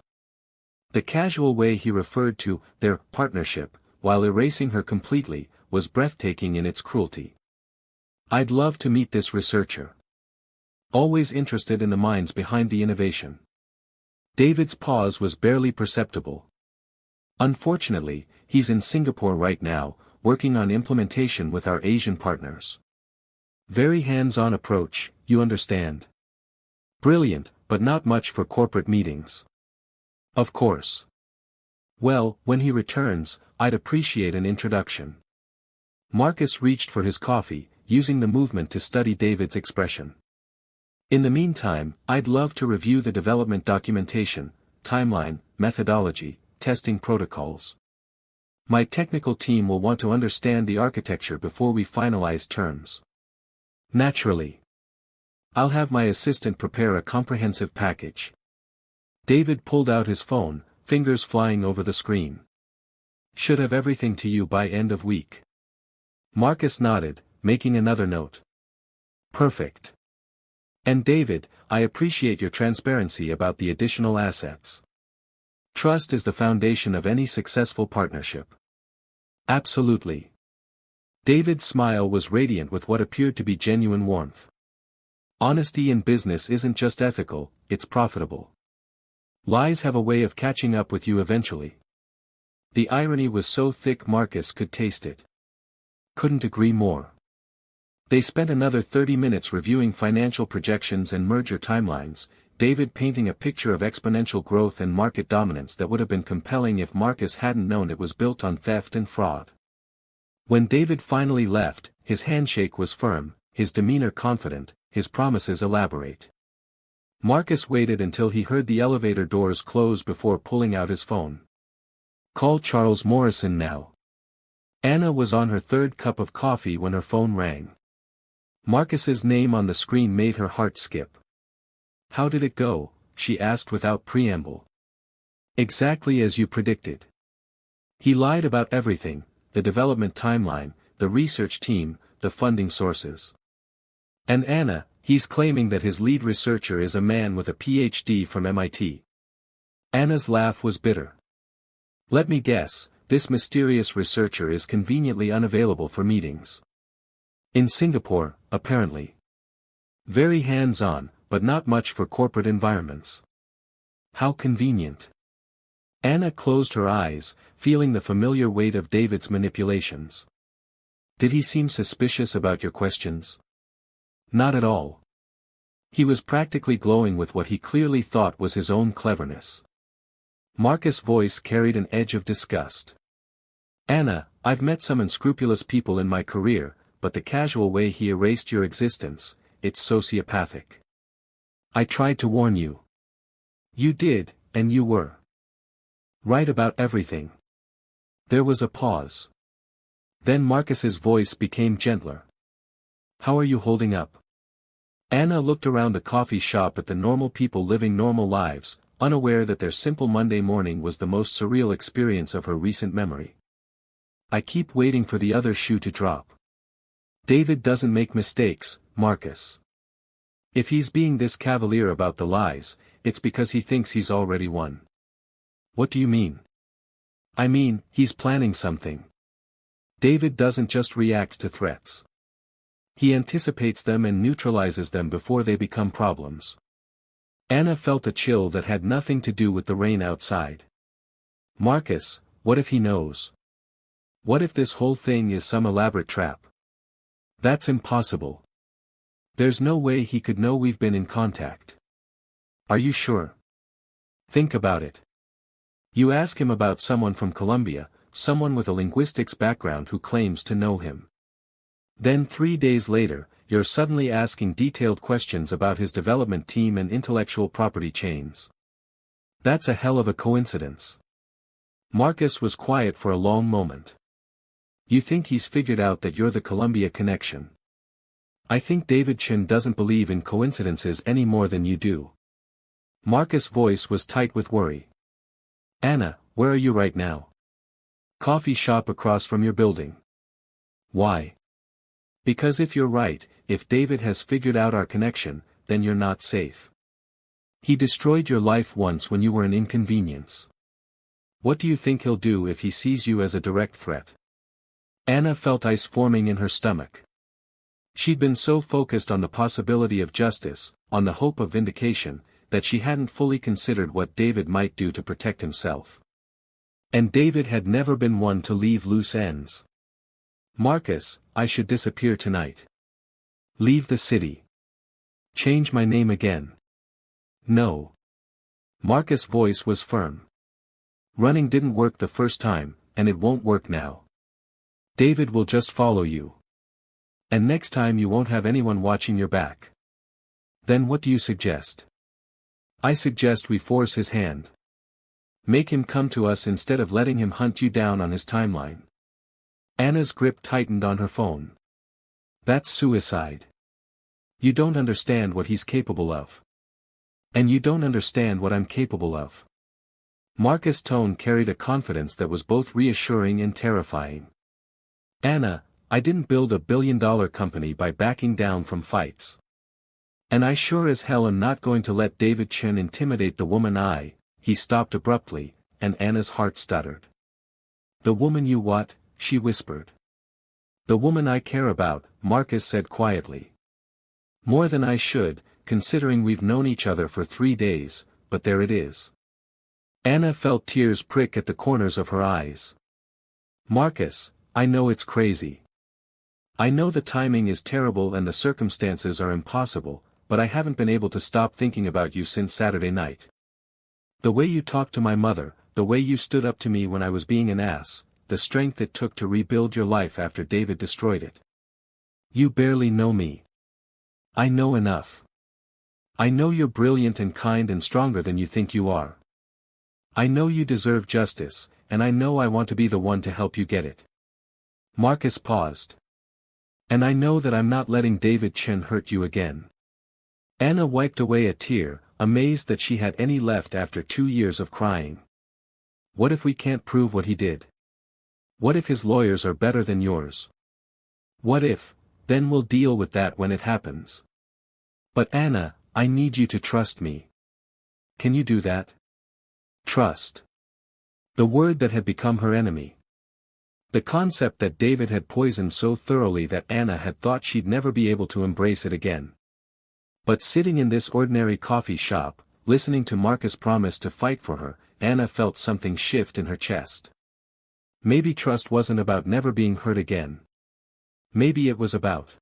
The casual way he referred to their partnership, while erasing her completely, was breathtaking in its cruelty. I'd love to meet this researcher. Always interested in the minds behind the innovation. David's pause was barely perceptible. Unfortunately, he's in Singapore right now, working on implementation with our Asian partners. Very hands-on approach, you understand. Brilliant, but not much for corporate meetings. Of course. Well, when he returns, I'd appreciate an introduction. Marcus reached for his coffee, using the movement to study David's expression. In the meantime, I'd love to review the development documentation, timeline, methodology, testing protocols. My technical team will want to understand the architecture before we finalize terms. Naturally. I'll have my assistant prepare a comprehensive package. David pulled out his phone, fingers flying over the screen. Should have everything to you by end of week. Marcus nodded, making another note. Perfect. And David, I appreciate your transparency about the additional assets. Trust is the foundation of any successful partnership. Absolutely. David's smile was radiant with what appeared to be genuine warmth. Honesty in business isn't just ethical, it's profitable. Lies have a way of catching up with you eventually. The irony was so thick Marcus could taste it. Couldn't agree more. They spent another 30 minutes reviewing financial projections and merger timelines, David painting a picture of exponential growth and market dominance that would have been compelling if Marcus hadn't known it was built on theft and fraud. When David finally left, his handshake was firm, his demeanor confident, his promises elaborate. Marcus waited until he heard the elevator doors close before pulling out his phone. Call Charles Morrison now. Anna was on her 3rd cup of coffee when her phone rang. Marcus's name on the screen made her heart skip. How did it go? She asked without preamble. Exactly as you predicted. He lied about everything, the development timeline, the research team, the funding sources. And Anna, he's claiming that his lead researcher is a man with a PhD from MIT. Anna's laugh was bitter. Let me guess, this mysterious researcher is conveniently unavailable for meetings. In Singapore, apparently. Very hands-on, but not much for corporate environments. How convenient. Anna closed her eyes, feeling the familiar weight of David's manipulations. Did he seem suspicious about your questions? Not at all. He was practically glowing with what he clearly thought was his own cleverness. Marcus' voice carried an edge of disgust. Anna, I've met some unscrupulous people in my career, but the casual way he erased your existence, it's sociopathic. I tried to warn you. You did, and you were right about everything. There was a pause. Then Marcus's voice became gentler. How are you holding up? Anna looked around the coffee shop at the normal people living normal lives, unaware that their simple Monday morning was the most surreal experience of her recent memory. I keep waiting for the other shoe to drop. David doesn't make mistakes, Marcus. If he's being this cavalier about the lies, it's because he thinks he's already won. What do you mean? I mean, he's planning something. David doesn't just react to threats. He anticipates them and neutralizes them before they become problems. Anna felt a chill that had nothing to do with the rain outside. Marcus, what if he knows? What if this whole thing is some elaborate trap? That's impossible. There's no way he could know we've been in contact. Are you sure? Think about it. You ask him about someone from Colombia, someone with a linguistics background who claims to know him. Then 3 days later, you're suddenly asking detailed questions about his development team and intellectual property chains. That's a hell of a coincidence. Marcus was quiet for a long moment. You think he's figured out that you're the Colombia connection? I think David Chin doesn't believe in coincidences any more than you do. Marcus' voice was tight with worry. Anna, where are you right now? Coffee shop across from your building. Why? Because if you're right, if David has figured out our connection, then you're not safe. He destroyed your life once when you were an inconvenience. What do you think he'll do if he sees you as a direct threat? Anna felt ice forming in her stomach. She'd been so focused on the possibility of justice, on the hope of vindication, that she hadn't fully considered what David might do to protect himself. And David had never been one to leave loose ends. Marcus, I should disappear tonight. Leave the city. Change my name again. No. Marcus' voice was firm. Running didn't work the first time, and it won't work now. David will just follow you. And next time you won't have anyone watching your back. Then what do you suggest? I suggest we force his hand. Make him come to us instead of letting him hunt you down on his timeline. Anna's grip tightened on her phone. That's suicide. You don't understand what he's capable of. And you don't understand what I'm capable of. Marcus' tone carried a confidence that was both reassuring and terrifying. Anna, I didn't build a billion-dollar company by backing down from fights. And I sure as hell am not going to let David Chin intimidate the woman He stopped abruptly, and Anna's heart stuttered. The woman you what? She whispered. The woman I care about, Marcus said quietly. More than I should, considering we've known each other for 3 days, but there it is. Anna felt tears prick at the corners of her eyes. Marcus, I know it's crazy. I know the timing is terrible and the circumstances are impossible, but I haven't been able to stop thinking about you since Saturday night. The way you talked to my mother, the way you stood up to me when I was being an ass, the strength it took to rebuild your life after David destroyed it. You barely know me. I know enough. I know you're brilliant and kind and stronger than you think you are. I know you deserve justice, and I know I want to be the one to help you get it. Marcus paused. And I know that I'm not letting David Chin hurt you again. Anna wiped away a tear, amazed that she had any left after 2 years of crying. What if we can't prove what he did? What if his lawyers are better than yours? What if, then we'll deal with that when it happens. But Anna, I need you to trust me. Can you do that? Trust. The word that had become her enemy. The concept that David had poisoned so thoroughly that Anna had thought she'd never be able to embrace it again. But sitting in this ordinary coffee shop, listening to Marcus promise to fight for her, Anna felt something shift in her chest. Maybe trust wasn't about never being hurt again. Maybe it was about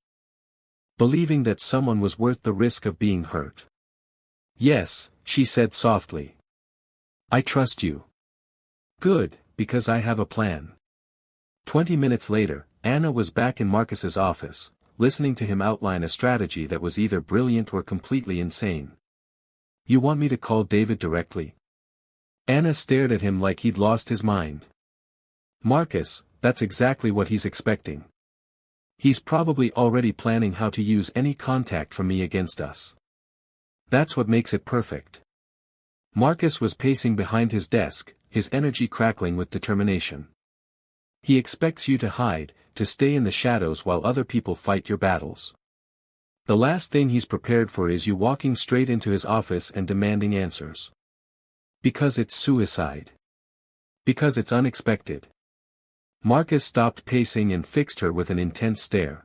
believing that someone was worth the risk of being hurt. Yes, she said softly. I trust you. Good, because I have a plan. 20 minutes later, Anna was back in Marcus's office, listening to him outline a strategy that was either brilliant or completely insane. You want me to call David directly? Anna stared at him like he'd lost his mind. Marcus, that's exactly what he's expecting. He's probably already planning how to use any contact from me against us. That's what makes it perfect. Marcus was pacing behind his desk, his energy crackling with determination. He expects you to hide, to stay in the shadows while other people fight your battles. The last thing he's prepared for is you walking straight into his office and demanding answers. Because it's suicide. Because it's unexpected. Marcus stopped pacing and fixed her with an intense stare.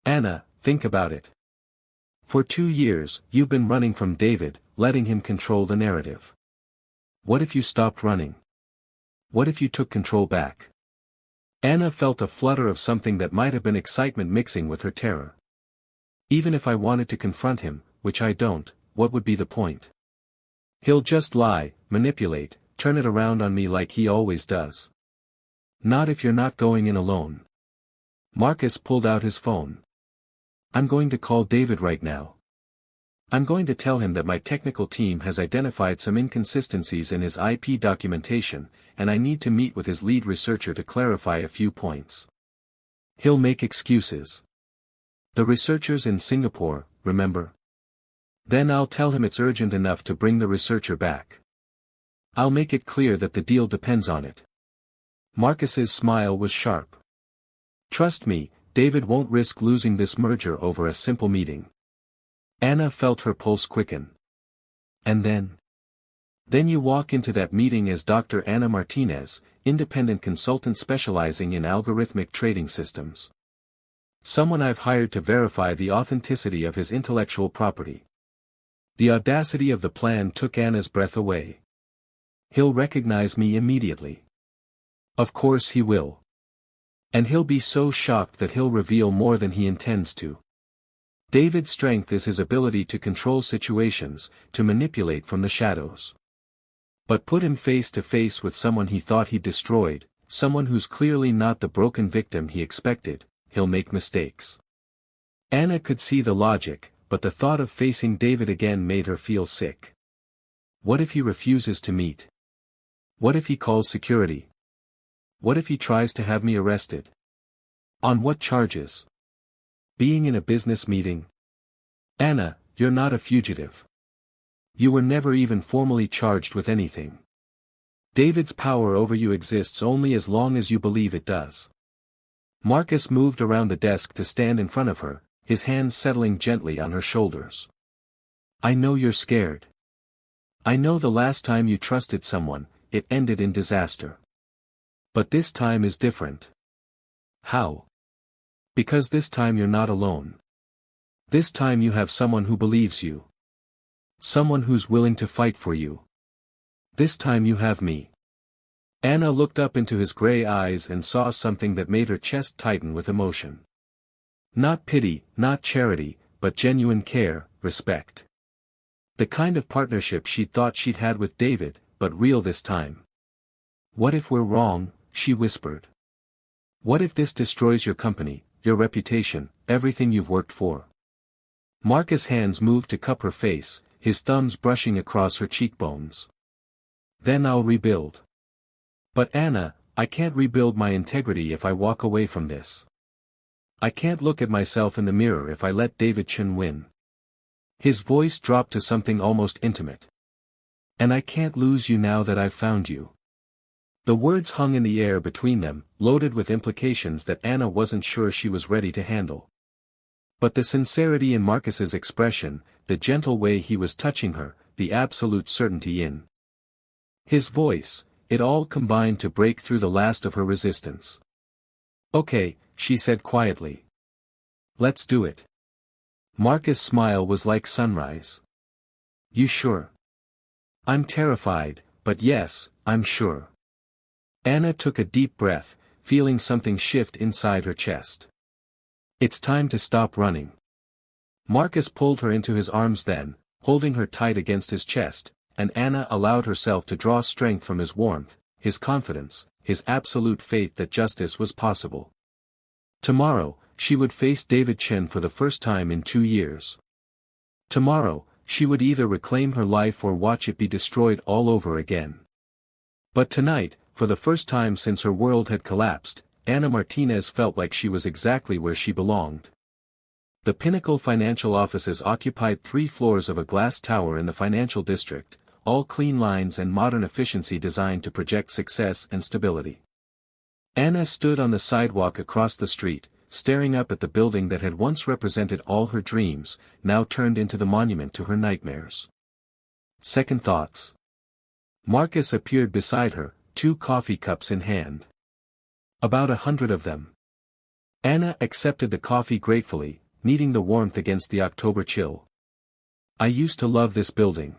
Anna, think about it. For 2 years, you've been running from David, letting him control the narrative. What if you stopped running? What if you took control back? Anna felt a flutter of something that might have been excitement mixing with her terror. Even if I wanted to confront him, which I don't, what would be the point? He'll just lie, manipulate, turn it around on me like he always does. Not if you're not going in alone. Marcus pulled out his phone. I'm going to call David right now. I'm going to tell him that my technical team has identified some inconsistencies in his IP documentation, and I need to meet with his lead researcher to clarify a few points. He'll make excuses. The researcher's in Singapore, remember? Then I'll tell him it's urgent enough to bring the researcher back. I'll make it clear that the deal depends on it. Marcus's smile was sharp. Trust me, David won't risk losing this merger over a simple meeting. Anna felt her pulse quicken. And then? Then you walk into that meeting as Dr. Anna Martinez, independent consultant specializing in algorithmic trading systems. Someone I've hired to verify the authenticity of his intellectual property. The audacity of the plan took Anna's breath away. He'll recognize me immediately. Of course he will. And he'll be so shocked that he'll reveal more than he intends to. David's strength is his ability to control situations, to manipulate from the shadows. But put him face to face with someone he thought he'd destroyed, someone who's clearly not the broken victim he expected, he'll make mistakes. Anna could see the logic, but the thought of facing David again made her feel sick. What if he refuses to meet? What if he calls security? What if he tries to have me arrested? On what charges? Being in a business meeting? Anna, you're not a fugitive. You were never even formally charged with anything. David's power over you exists only as long as you believe it does. Marcus moved around the desk to stand in front of her, his hands settling gently on her shoulders. I know you're scared. I know the last time you trusted someone, it ended in disaster. But this time is different. How? Because this time you're not alone. This time you have someone who believes you. Someone who's willing to fight for you. This time you have me. Anna looked up into his gray eyes and saw something that made her chest tighten with emotion. Not pity, not charity, but genuine care, respect. The kind of partnership she'd thought she'd had with David, but real this time. What if we're wrong, she whispered. What if this destroys your company, your reputation, everything you've worked for? Marcus' hands moved to cup her face, his thumbs brushing across her cheekbones. Then I'll rebuild. But Anna, I can't rebuild my integrity if I walk away from this. I can't look at myself in the mirror if I let David Chen win. His voice dropped to something almost intimate. And I can't lose you now that I've found you. The words hung in the air between them, loaded with implications that Anna wasn't sure she was ready to handle. But the sincerity in Marcus's expression, the gentle way he was touching her, the absolute certainty in his voice, it all combined to break through the last of her resistance. Okay, she said quietly. Let's do it. Marcus' smile was like sunrise. You sure? I'm terrified, but yes, I'm sure. Anna took a deep breath, feeling something shift inside her chest. It's time to stop running. Marcus pulled her into his arms then, holding her tight against his chest, and Anna allowed herself to draw strength from his warmth, his confidence, his absolute faith that justice was possible. Tomorrow, she would face David Chen for the first time in 2 years. Tomorrow, she would either reclaim her life or watch it be destroyed all over again. But tonight, for the first time since her world had collapsed, Anna Martinez felt like she was exactly where she belonged. The Pinnacle financial offices occupied 3 floors of a glass tower in the financial district, all clean lines and modern efficiency designed to project success and stability. Anna stood on the sidewalk across the street, staring up at the building that had once represented all her dreams, now turned into the monument to her nightmares. Second thoughts. Marcus appeared beside her, 2 coffee cups in hand. About 100 of them. Anna accepted the coffee gratefully, needing the warmth against the October chill. I used to love this building.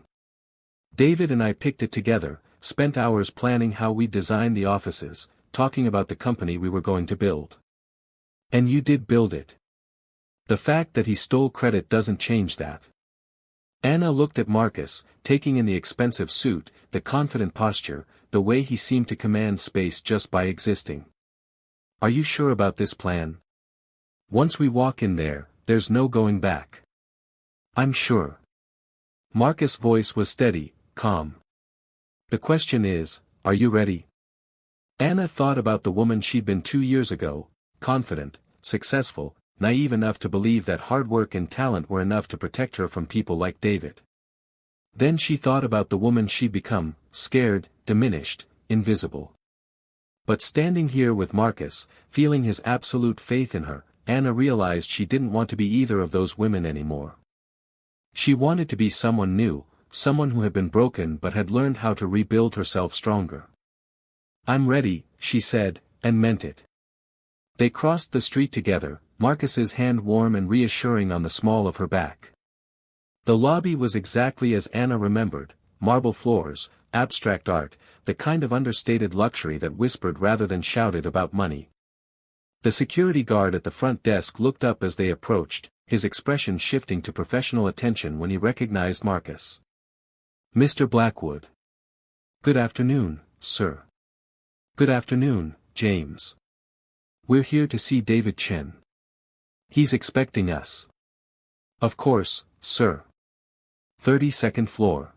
David and I picked it together, spent hours planning how we'd design the offices, talking about the company we were going to build. And you did build it. The fact that he stole credit doesn't change that. Anna looked at Marcus, taking in the expensive suit, the confident posture, the way he seemed to command space just by existing. Are you sure about this plan? Once we walk in there, there's no going back. I'm sure. Marcus' voice was steady, calm. The question is, are you ready? Anna thought about the woman she'd been 2 years ago, confident, successful, naive enough to believe that hard work and talent were enough to protect her from people like David. Then she thought about the woman she'd become, scared, diminished, invisible. But standing here with Marcus, feeling his absolute faith in her, Anna realized she didn't want to be either of those women anymore. She wanted to be someone new, someone who had been broken but had learned how to rebuild herself stronger. I'm ready, she said, and meant it. They crossed the street together, Marcus's hand warm and reassuring on the small of her back. The lobby was exactly as Anna remembered, marble floors, abstract art, the kind of understated luxury that whispered rather than shouted about money. The security guard at the front desk looked up as they approached, his expression shifting to professional attention when he recognized Marcus. Mr. Blackwood. Good afternoon, sir. Good afternoon, James. We're here to see David Chen. He's expecting us. Of course, sir. 32nd floor.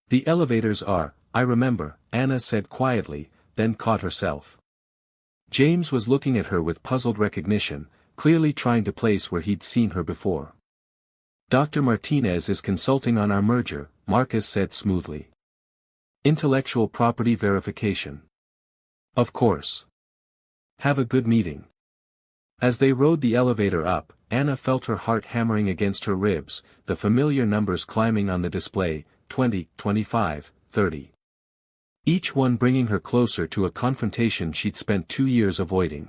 The elevators are, I remember, Anna said quietly, then caught herself. James was looking at her with puzzled recognition, clearly trying to place where he'd seen her before. Dr. Martinez is consulting on our merger, Marcus said smoothly. Intellectual property verification. Of course. Have a good meeting. As they rode the elevator up, Anna felt her heart hammering against her ribs, the familiar numbers climbing on the display, 20, 25, 30. Each one bringing her closer to a confrontation she'd spent 2 years avoiding.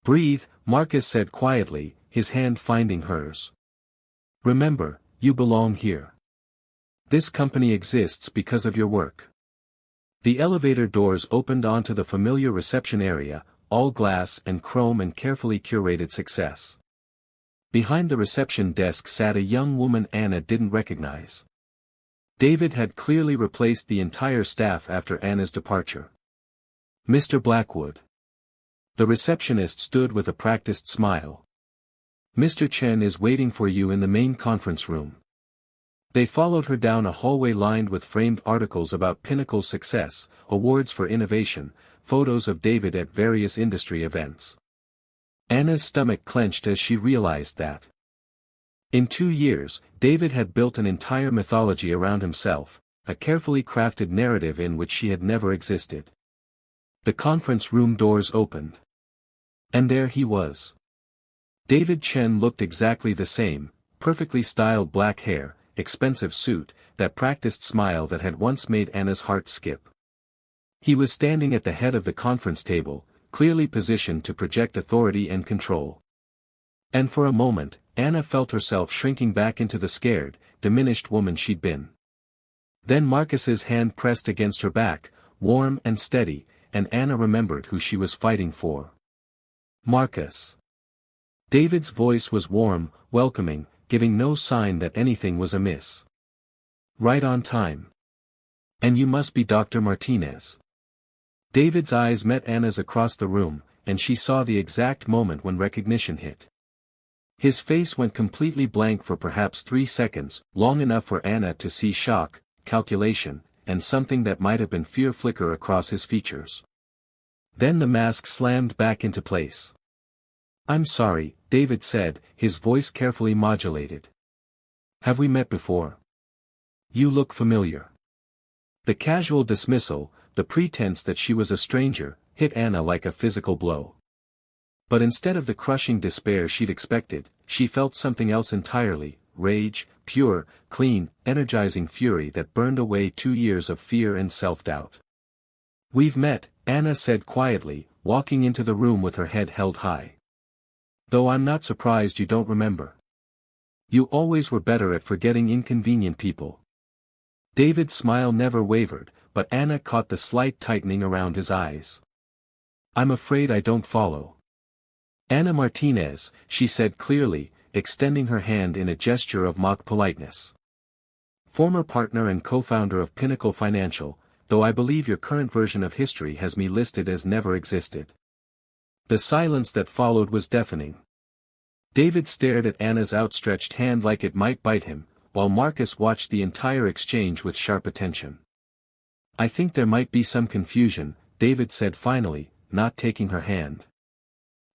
Breathe, Marcus said quietly, his hand finding hers. Remember, you belong here. This company exists because of your work. The elevator doors opened onto the familiar reception area, all glass and chrome and carefully curated success. Behind the reception desk sat a young woman Anna didn't recognize. David had clearly replaced the entire staff after Anna's departure. Mr. Blackwood. The receptionist stood with a practiced smile. Mr. Chen is waiting for you in the main conference room. They followed her down a hallway lined with framed articles about Pinnacle's success, awards for innovation, photos of David at various industry events. Anna's stomach clenched as she realized that In 2 years, David had built an entire mythology around himself, a carefully crafted narrative in which she had never existed. The conference room doors opened. And there he was. David Chen looked exactly the same, perfectly styled black hair, expensive suit, that practiced smile that had once made Anna's heart skip. He was standing at the head of the conference table, clearly positioned to project authority and control. And for a moment, Anna felt herself shrinking back into the scared, diminished woman she'd been. Then Marcus's hand pressed against her back, warm and steady, and Anna remembered who she was fighting for. Marcus. David's voice was warm, welcoming, giving no sign that anything was amiss. Right on time. And you must be Dr. Martinez. David's eyes met Anna's across the room, and she saw the exact moment when recognition hit. His face went completely blank for perhaps 3 seconds, long enough for Anna to see shock, calculation, and something that might have been fear flicker across his features. Then the mask slammed back into place. "I'm sorry," David said, his voice carefully modulated. "Have we met before? You look familiar." The casual dismissal, the pretense that she was a stranger, hit Anna like a physical blow. But instead of the crushing despair she'd expected, she felt something else entirely, rage, pure, clean, energizing fury that burned away 2 years of fear and self-doubt. "We've met," Anna said quietly, walking into the room with her head held high. "Though I'm not surprised you don't remember. You always were better at forgetting inconvenient people." David's smile never wavered, but Anna caught the slight tightening around his eyes. "I'm afraid I don't follow." "Anna Martinez," she said clearly, extending her hand in a gesture of mock politeness. "Former partner and co-founder of Pinnacle Financial, though I believe your current version of history has me listed as never existed." The silence that followed was deafening. David stared at Anna's outstretched hand like it might bite him, while Marcus watched the entire exchange with sharp attention. "I think there might be some confusion," David said finally, not taking her hand.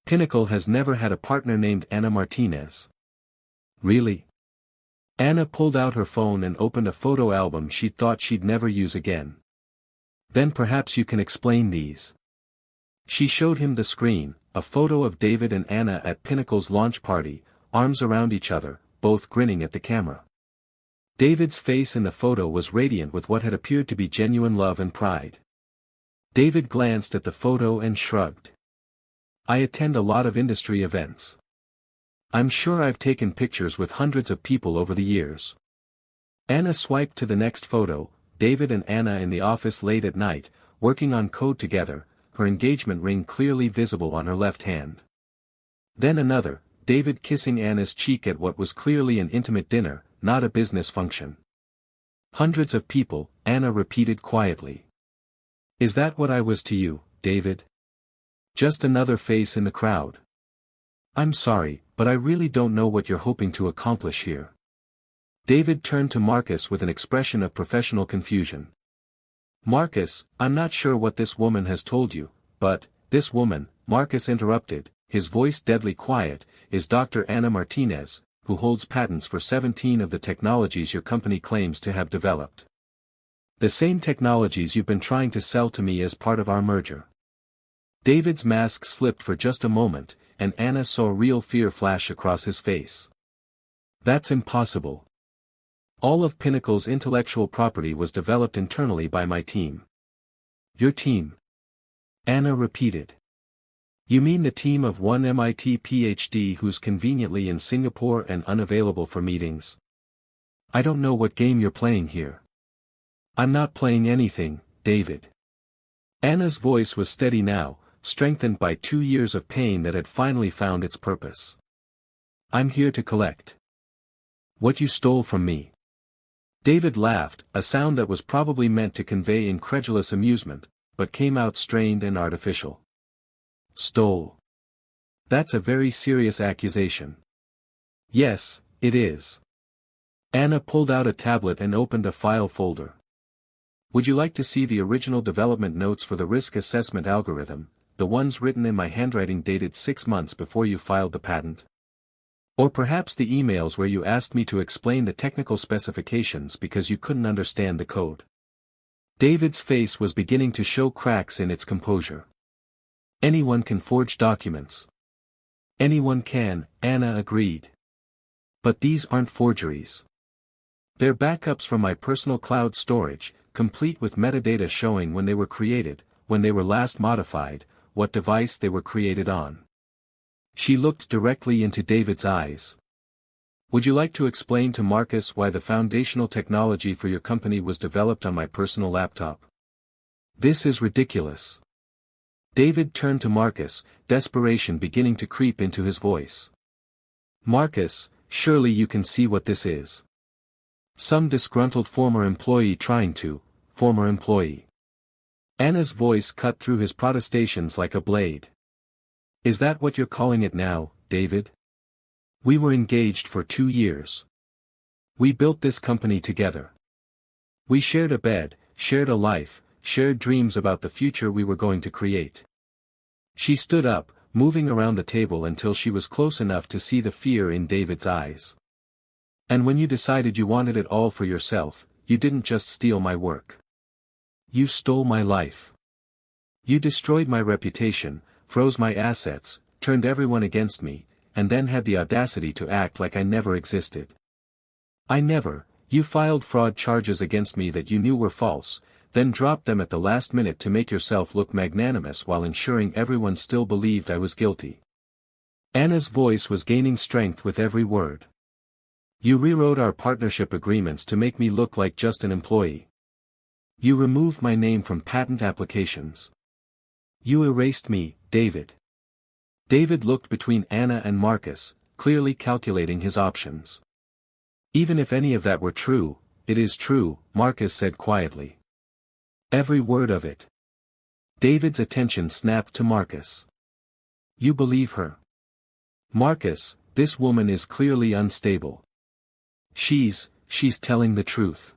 "Pinnacle has never had a partner named Anna Martinez." "Really?" Anna pulled out her phone and opened a photo album she thought she'd never use again. "Then perhaps you can explain these." She showed him the screen, a photo of David and Anna at Pinnacle's launch party, arms around each other, both grinning at the camera. David's face in the photo was radiant with what had appeared to be genuine love and pride. David glanced at the photo and shrugged. "I attend a lot of industry events. I'm sure I've taken pictures with hundreds of people over the years." Anna swiped to the next photo, David and Anna in the office late at night, working on code together, her engagement ring clearly visible on her left hand. Then another, David kissing Anna's cheek at what was clearly an intimate dinner, not a business function. "Hundreds of people," Anna repeated quietly. "Is that what I was to you, David? Just another face in the crowd? I'm sorry, but I really don't know what you're hoping to accomplish here." David turned to Marcus with an expression of professional confusion. "Marcus, I'm not sure what this woman has told you, but, this woman," Marcus interrupted, his voice deadly quiet, "is Dr. Anna Martinez, who holds patents for 17 of the technologies your company claims to have developed. The same technologies you've been trying to sell to me as part of our merger." David's mask slipped for just a moment, and Anna saw real fear flash across his face. "That's impossible. All of Pinnacle's intellectual property was developed internally by my team." "Your team?" Anna repeated. "You mean the team of one MIT PhD who's conveniently in Singapore and unavailable for meetings? I don't know what game you're playing here." "I'm not playing anything, David." Anna's voice was steady now, strengthened by 2 years of pain that had finally found its purpose. "I'm here to collect what you stole from me." David laughed, a sound that was probably meant to convey incredulous amusement, but came out strained and artificial. "Stole? That's a very serious accusation." "Yes, it is." Anna pulled out a tablet and opened a file folder. "Would you like to see the original development notes for the risk assessment algorithm, the ones written in my handwriting dated 6 months before you filed the patent?" Or perhaps the emails where you asked me to explain the technical specifications because you couldn't understand the code. David's face was beginning to show cracks in its composure. Anyone can forge documents. Anyone can, Anna agreed. But these aren't forgeries. They're backups from my personal cloud storage, complete with metadata showing when they were created, when they were last modified, what device they were created on. She looked directly into David's eyes. Would you like to explain to Marcus why the foundational technology for your company was developed on my personal laptop? This is ridiculous. David turned to Marcus, desperation beginning to creep into his voice. Marcus, surely you can see what this is. Some disgruntled former employee. Anna's voice cut through his protestations like a blade. Is that what you're calling it now, David? We were engaged for 2 years. We built this company together. We shared a bed, shared a life, shared dreams about the future we were going to create. She stood up, moving around the table until she was close enough to see the fear in David's eyes. And when you decided you wanted it all for yourself, you didn't just steal my work. You stole my life. You destroyed my reputation, froze my assets, turned everyone against me, and then had the audacity to act like I never existed. You filed fraud charges against me that you knew were false, then dropped them at the last minute to make yourself look magnanimous while ensuring everyone still believed I was guilty. Anna's voice was gaining strength with every word. You rewrote our partnership agreements to make me look like just an employee. You removed my name from patent applications. You erased me, David. David looked between Anna and Marcus, clearly calculating his options. Even if any of that were true, it is true, Marcus said quietly. Every word of it. David's attention snapped to Marcus. You believe her? Marcus, this woman is clearly unstable. She's telling the truth.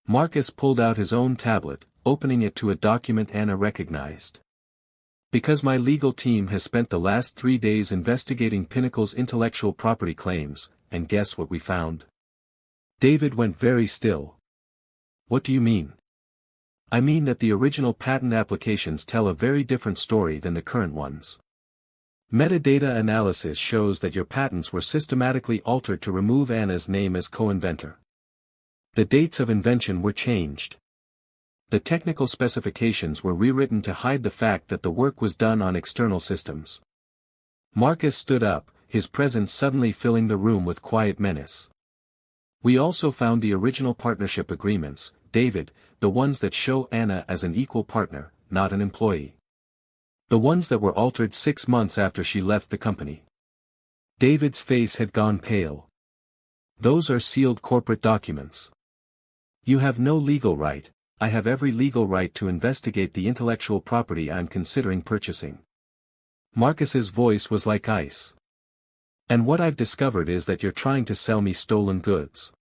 Marcus pulled out his own tablet, opening it to a document Anna recognized. Because my legal team has spent the last 3 days investigating Pinnacle's intellectual property claims, and guess what we found? David went very still. What do you mean? I mean that the original patent applications tell a very different story than the current ones. Metadata analysis shows that your patents were systematically altered to remove Anna's name as co-inventor. The dates of invention were changed. The technical specifications were rewritten to hide the fact that the work was done on external systems. Marcus stood up, his presence suddenly filling the room with quiet menace. We also found the original partnership agreements, David, the ones that show Anna as an equal partner, not an employee. The ones that were altered 6 months after she left the company. David's face had gone pale. Those are sealed corporate documents. You have no legal right. I have every legal right to investigate the intellectual property I'm considering purchasing. Marcus's voice was like ice. And what I've discovered is that you're trying to sell me stolen goods.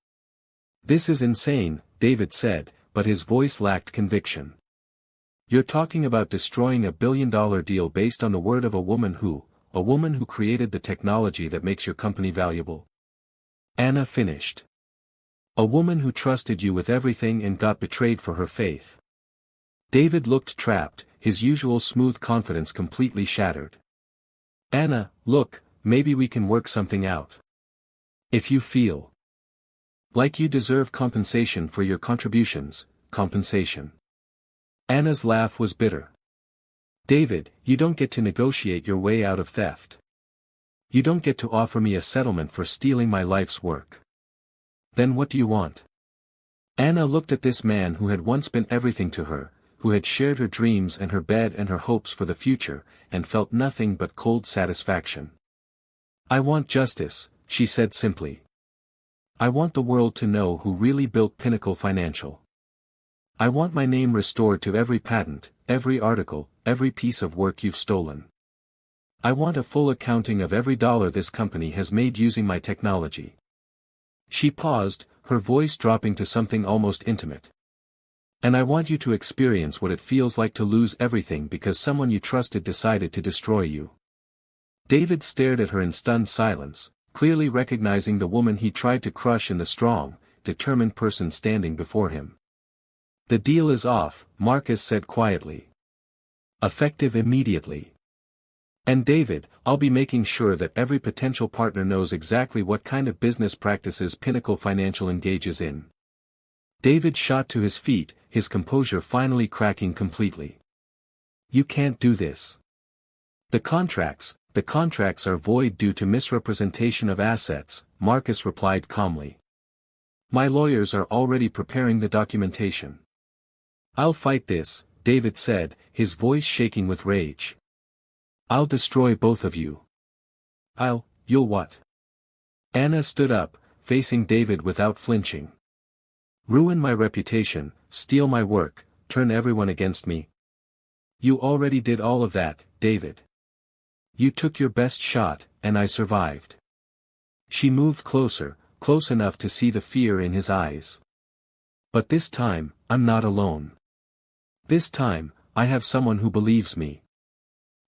This is insane, David said, but his voice lacked conviction. You're talking about destroying $1 billion deal based on the word of a woman who created the technology that makes your company valuable. Anna finished. A woman who trusted you with everything and got betrayed for her faith. David looked trapped, his usual smooth confidence completely shattered. Anna, look, maybe we can work something out. If you feel like you deserve compensation for your contributions, compensation. Anna's laugh was bitter. David, you don't get to negotiate your way out of theft. You don't get to offer me a settlement for stealing my life's work. Then what do you want? Anna looked at this man who had once been everything to her, who had shared her dreams and her bed and her hopes for the future, and felt nothing but cold satisfaction. I want justice, she said simply. I want the world to know who really built Pinnacle Financial. I want my name restored to every patent, every article, every piece of work you've stolen. I want a full accounting of every dollar this company has made using my technology. She paused, her voice dropping to something almost intimate. And I want you to experience what it feels like to lose everything because someone you trusted decided to destroy you. David stared at her in stunned silence, clearly recognizing the woman he tried to crush in the strong, determined person standing before him. "The deal is off," Marcus said quietly. "Effective immediately. And David, I'll be making sure that every potential partner knows exactly what kind of business practices Pinnacle Financial engages in." David shot to his feet, his composure finally cracking completely. "You can't do this. The contracts are void due to misrepresentation of assets," Marcus replied calmly. "My lawyers are already preparing the documentation." "I'll fight this," David said, his voice shaking with rage. "I'll destroy both of you." You'll what?" Anna stood up, facing David without flinching. "Ruin my reputation, steal my work, turn everyone against me." "You already did all of that, David. You took your best shot, and I survived." She moved closer, close enough to see the fear in his eyes. "But this time, I'm not alone. This time, I have someone who believes me.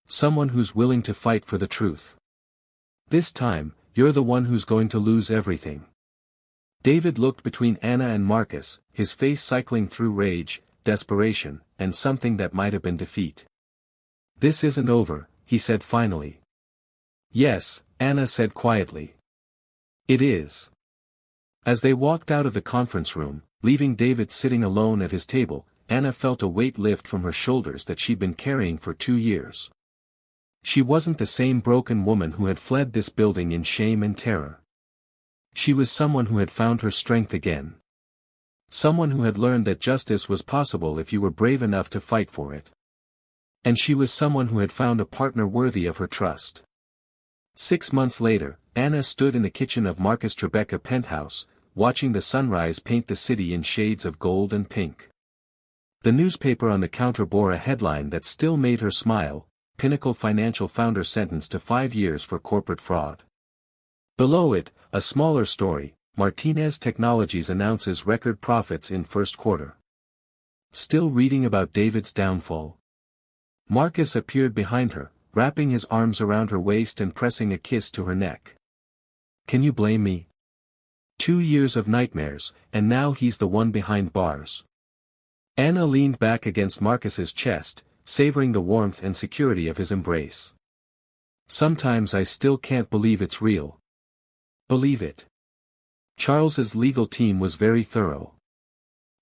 Someone who's willing to fight for the truth. This time, you're the one who's going to lose everything." David looked between Anna and Marcus, his face cycling through rage, desperation, and something that might have been defeat. "This isn't over," he said finally. "Yes," Anna said quietly. "It is." As they walked out of the conference room, leaving David sitting alone at his table, Anna felt a weight lift from her shoulders that she'd been carrying for 2 years. She wasn't the same broken woman who had fled this building in shame and terror. She was someone who had found her strength again. Someone who had learned that justice was possible if you were brave enough to fight for it. And she was someone who had found a partner worthy of her trust. 6 months later, Anna stood in the kitchen of Marcus Tribeca penthouse, watching the sunrise paint the city in shades of gold and pink. The newspaper on the counter bore a headline that still made her smile: "Pinnacle Financial Founder Sentenced to 5 years for Corporate Fraud." Below it, a smaller story: Martinez Technologies announces record profits in first quarter. Still reading about David's downfall? Marcus appeared behind her, wrapping his arms around her waist and pressing a kiss to her neck. "Can you blame me? 2 years of nightmares, and now he's the one behind bars." Anna leaned back against Marcus's chest, savoring the warmth and security of his embrace. "Sometimes I still can't believe it's real." "Believe it." Charles's legal team was very thorough.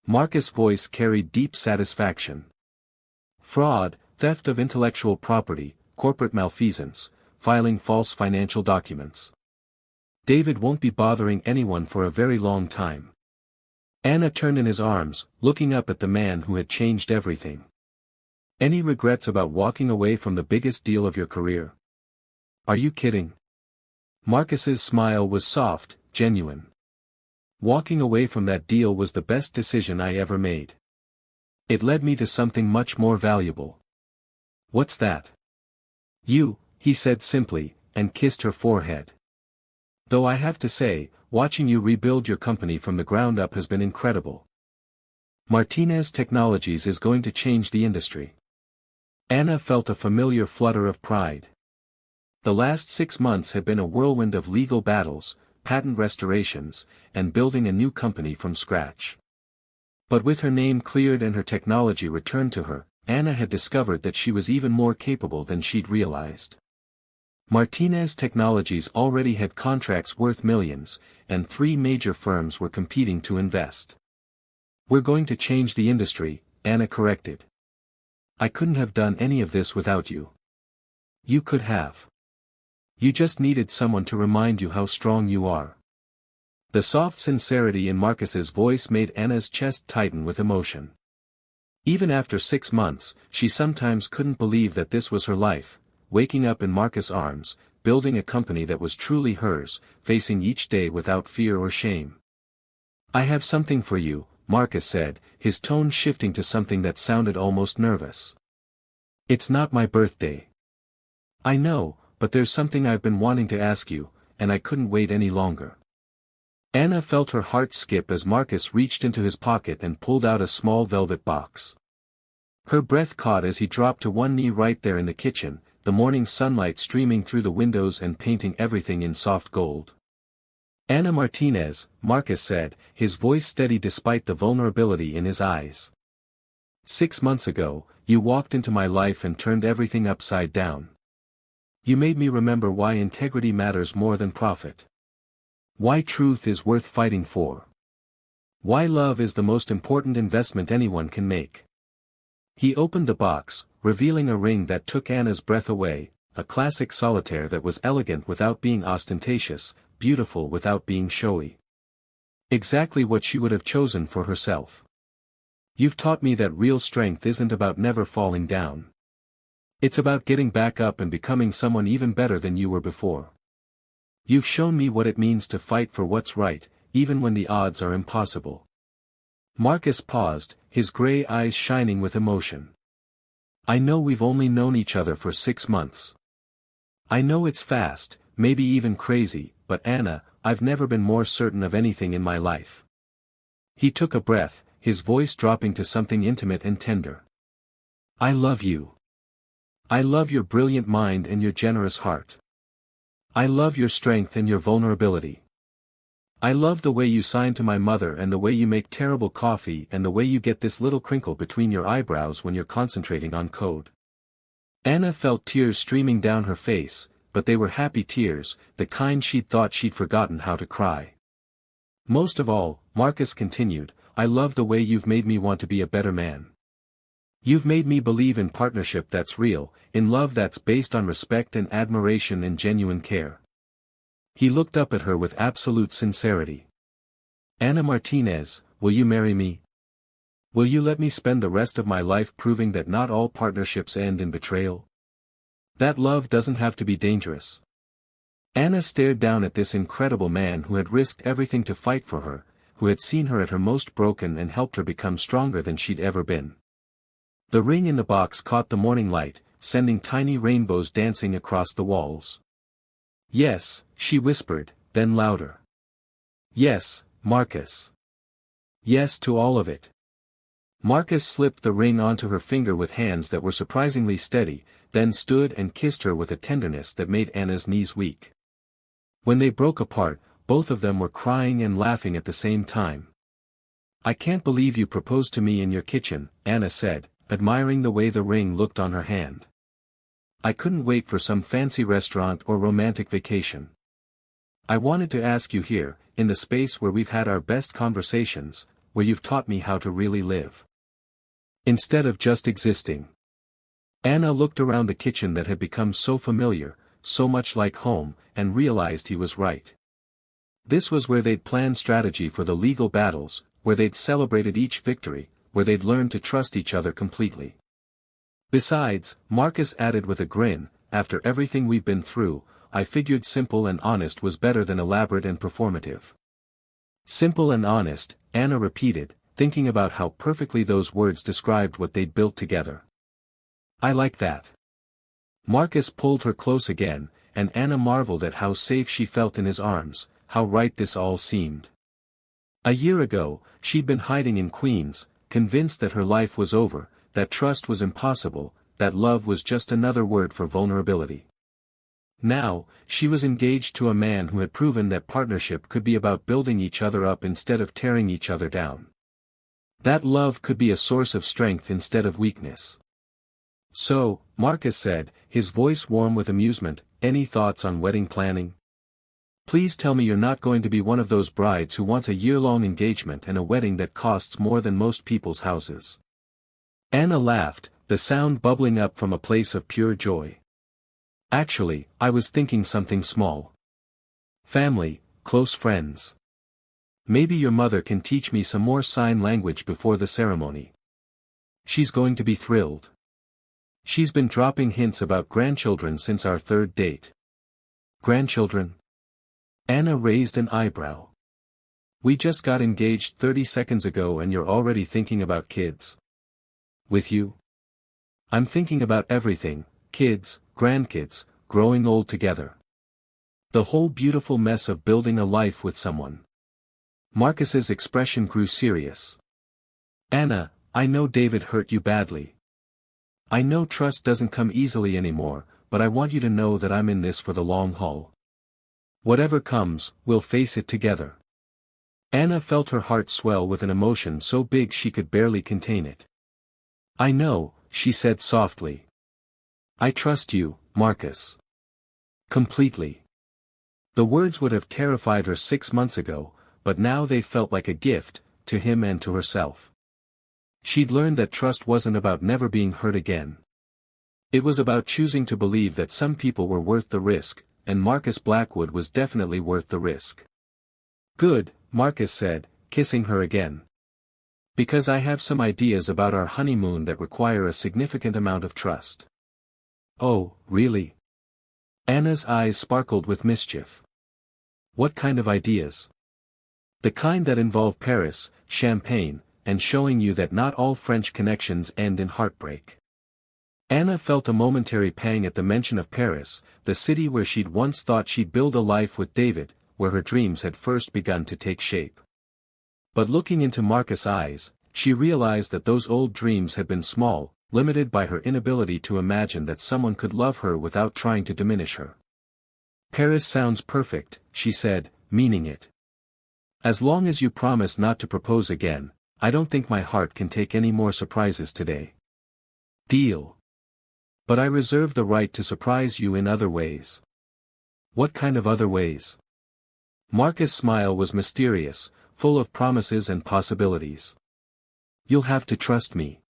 Marcus' voice carried deep satisfaction. "Fraud, theft of intellectual property, corporate malfeasance, filing false financial documents. David won't be bothering anyone for a very long time." Anna turned in his arms, looking up at the man who had changed everything. "Any regrets about walking away from the biggest deal of your career?" "Are you kidding?" Marcus's smile was soft, genuine. "Walking away from that deal was the best decision I ever made. It led me to something much more valuable." "What's that?" "You," he said simply, and kissed her forehead. "Though I have to say, watching you rebuild your company from the ground up has been incredible. Martinez Technologies is going to change the industry." Anna felt a familiar flutter of pride. The last 6 months had been a whirlwind of legal battles, patent restorations, and building a new company from scratch. But with her name cleared and her technology returned to her, Anna had discovered that she was even more capable than she'd realized. Martinez Technologies already had contracts worth millions, and 3 major firms were competing to invest. "We're going to change the industry," Anna corrected. "I couldn't have done any of this without you." "You could have. You just needed someone to remind you how strong you are." The soft sincerity in Marcus's voice made Anna's chest tighten with emotion. Even after 6 months, she sometimes couldn't believe that this was her life, waking up in Marcus' arms, building a company that was truly hers, facing each day without fear or shame. "I have something for you," Marcus said, his tone shifting to something that sounded almost nervous. "It's not my birthday." "I know, but there's something I've been wanting to ask you, and I couldn't wait any longer." Anna felt her heart skip as Marcus reached into his pocket and pulled out a small velvet box. Her breath caught as he dropped to one knee right there in the kitchen, the morning sunlight streaming through the windows and painting everything in soft gold. Anna Martinez, Marcus said, his voice steady despite the vulnerability in his eyes. 6 months ago, you walked into my life and turned everything upside down. You made me remember why integrity matters more than profit. Why truth is worth fighting for. Why love is the most important investment anyone can make. He opened the box, revealing a ring that took Anna's breath away, a classic solitaire that was elegant without being ostentatious, beautiful without being showy. Exactly what she would have chosen for herself. You've taught me that real strength isn't about never falling down. It's about getting back up and becoming someone even better than you were before. You've shown me what it means to fight for what's right, even when the odds are impossible. Marcus paused, his gray eyes shining with emotion. I know we've only known each other for 6 months. I know it's fast, maybe even crazy, but Anna, I've never been more certain of anything in my life. He took a breath, his voice dropping to something intimate and tender. I love you. I love your brilliant mind and your generous heart. I love your strength and your vulnerability. I love the way you sign to my mother and the way you make terrible coffee and the way you get this little crinkle between your eyebrows when you're concentrating on code. Anna felt tears streaming down her face, but they were happy tears, the kind she'd thought she'd forgotten how to cry. Most of all, Marcus continued, I love the way you've made me want to be a better man. You've made me believe in partnership that's real, in love that's based on respect and admiration and genuine care. He looked up at her with absolute sincerity. Anna Martinez, will you marry me? Will you let me spend the rest of my life proving that not all partnerships end in betrayal? That love doesn't have to be dangerous. Anna stared down at this incredible man who had risked everything to fight for her, who had seen her at her most broken and helped her become stronger than she'd ever been. The ring in the box caught the morning light, sending tiny rainbows dancing across the walls. Yes, she whispered, then louder. Yes, Marcus. Yes to all of it. Marcus slipped the ring onto her finger with hands that were surprisingly steady, then stood and kissed her with a tenderness that made Anna's knees weak. When they broke apart, both of them were crying and laughing at the same time. I can't believe you proposed to me in your kitchen, Anna said, admiring the way the ring looked on her hand. I couldn't wait for some fancy restaurant or romantic vacation. I wanted to ask you here, in the space where we've had our best conversations, where you've taught me how to really live. Instead of just existing. Anna looked around the kitchen that had become so familiar, so much like home, and realized he was right. This was where they'd planned strategy for the legal battles, where they'd celebrated each victory, where they'd learned to trust each other completely. Besides, Marcus added with a grin, after everything we've been through, I figured simple and honest was better than elaborate and performative. Simple and honest, Anna repeated, thinking about how perfectly those words described what they'd built together. I like that. Marcus pulled her close again, and Anna marveled at how safe she felt in his arms, how right this all seemed. A year ago, she'd been hiding in Queens, convinced that her life was over, that trust was impossible, that love was just another word for vulnerability. Now, she was engaged to a man who had proven that partnership could be about building each other up instead of tearing each other down. That love could be a source of strength instead of weakness. So, Marcus said, his voice warm with amusement, any thoughts on wedding planning? Please tell me you're not going to be one of those brides who wants a year-long engagement and a wedding that costs more than most people's houses. Anna laughed, the sound bubbling up from a place of pure joy. Actually, I was thinking something small. Family, close friends. Maybe your mother can teach me some more sign language before the ceremony. She's going to be thrilled. She's been dropping hints about grandchildren since our third date. Grandchildren? Anna raised an eyebrow. We just got engaged 30 seconds ago and you're already thinking about kids. With you? I'm thinking about everything, kids, grandkids, growing old together. The whole beautiful mess of building a life with someone. Marcus's expression grew serious. Anna, I know David hurt you badly. I know trust doesn't come easily anymore, but I want you to know that I'm in this for the long haul. Whatever comes, we'll face it together. Anna felt her heart swell with an emotion so big she could barely contain it. I know, she said softly. I trust you, Marcus. Completely. The words would have terrified her 6 months ago, but now they felt like a gift, to him and to herself. She'd learned that trust wasn't about never being hurt again. It was about choosing to believe that some people were worth the risk, and Marcus Blackwood was definitely worth the risk. Good, Marcus said, kissing her again. Because I have some ideas about our honeymoon that require a significant amount of trust. Oh, really? Anna's eyes sparkled with mischief. What kind of ideas? The kind that involve Paris, champagne, and showing you that not all French connections end in heartbreak. Anna felt a momentary pang at the mention of Paris, the city where she'd once thought she'd build a life with David, where her dreams had first begun to take shape. But looking into Marcus' eyes, she realized that those old dreams had been small, limited by her inability to imagine that someone could love her without trying to diminish her. Paris sounds perfect, she said, meaning it. As long as you promise not to propose again, I don't think my heart can take any more surprises today. Deal. But I reserve the right to surprise you in other ways. What kind of other ways? Marcus' smile was mysterious, full of promises and possibilities. You'll have to trust me.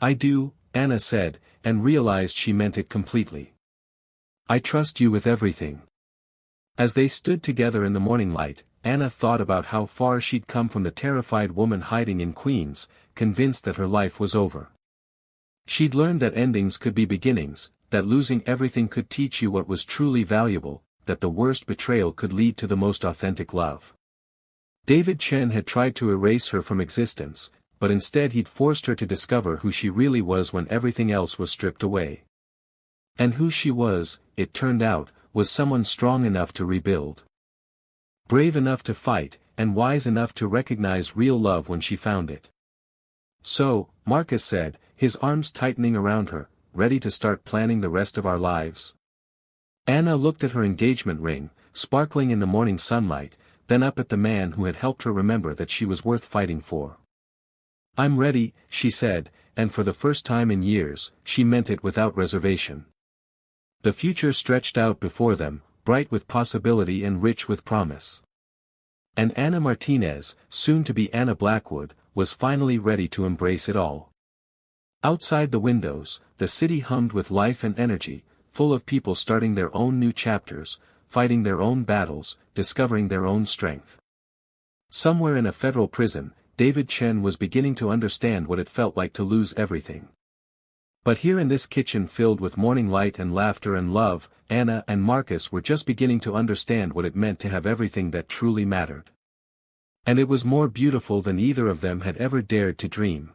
I do, Anna said, and realized she meant it completely. I trust you with everything. As they stood together in the morning light, Anna thought about how far she'd come from the terrified woman hiding in Queens, convinced that her life was over. She'd learned that endings could be beginnings, that losing everything could teach you what was truly valuable, that the worst betrayal could lead to the most authentic love. David Chen had tried to erase her from existence, but instead he'd forced her to discover who she really was when everything else was stripped away. And who she was, it turned out, was someone strong enough to rebuild. Brave enough to fight, and wise enough to recognize real love when she found it. So, Marcus said, his arms tightening around her, ready to start planning the rest of our lives. Anna looked at her engagement ring, sparkling in the morning sunlight, then up at the man who had helped her remember that she was worth fighting for. I'm ready, she said, and for the first time in years, she meant it without reservation. The future stretched out before them, bright with possibility and rich with promise. And Anna Martinez, soon to be Anna Blackwood, was finally ready to embrace it all. Outside the windows, the city hummed with life and energy, full of people starting their own new chapters, fighting their own battles, discovering their own strength. Somewhere in a federal prison, David Chen was beginning to understand what it felt like to lose everything. But here in this kitchen filled with morning light and laughter and love, Anna and Marcus were just beginning to understand what it meant to have everything that truly mattered. And it was more beautiful than either of them had ever dared to dream.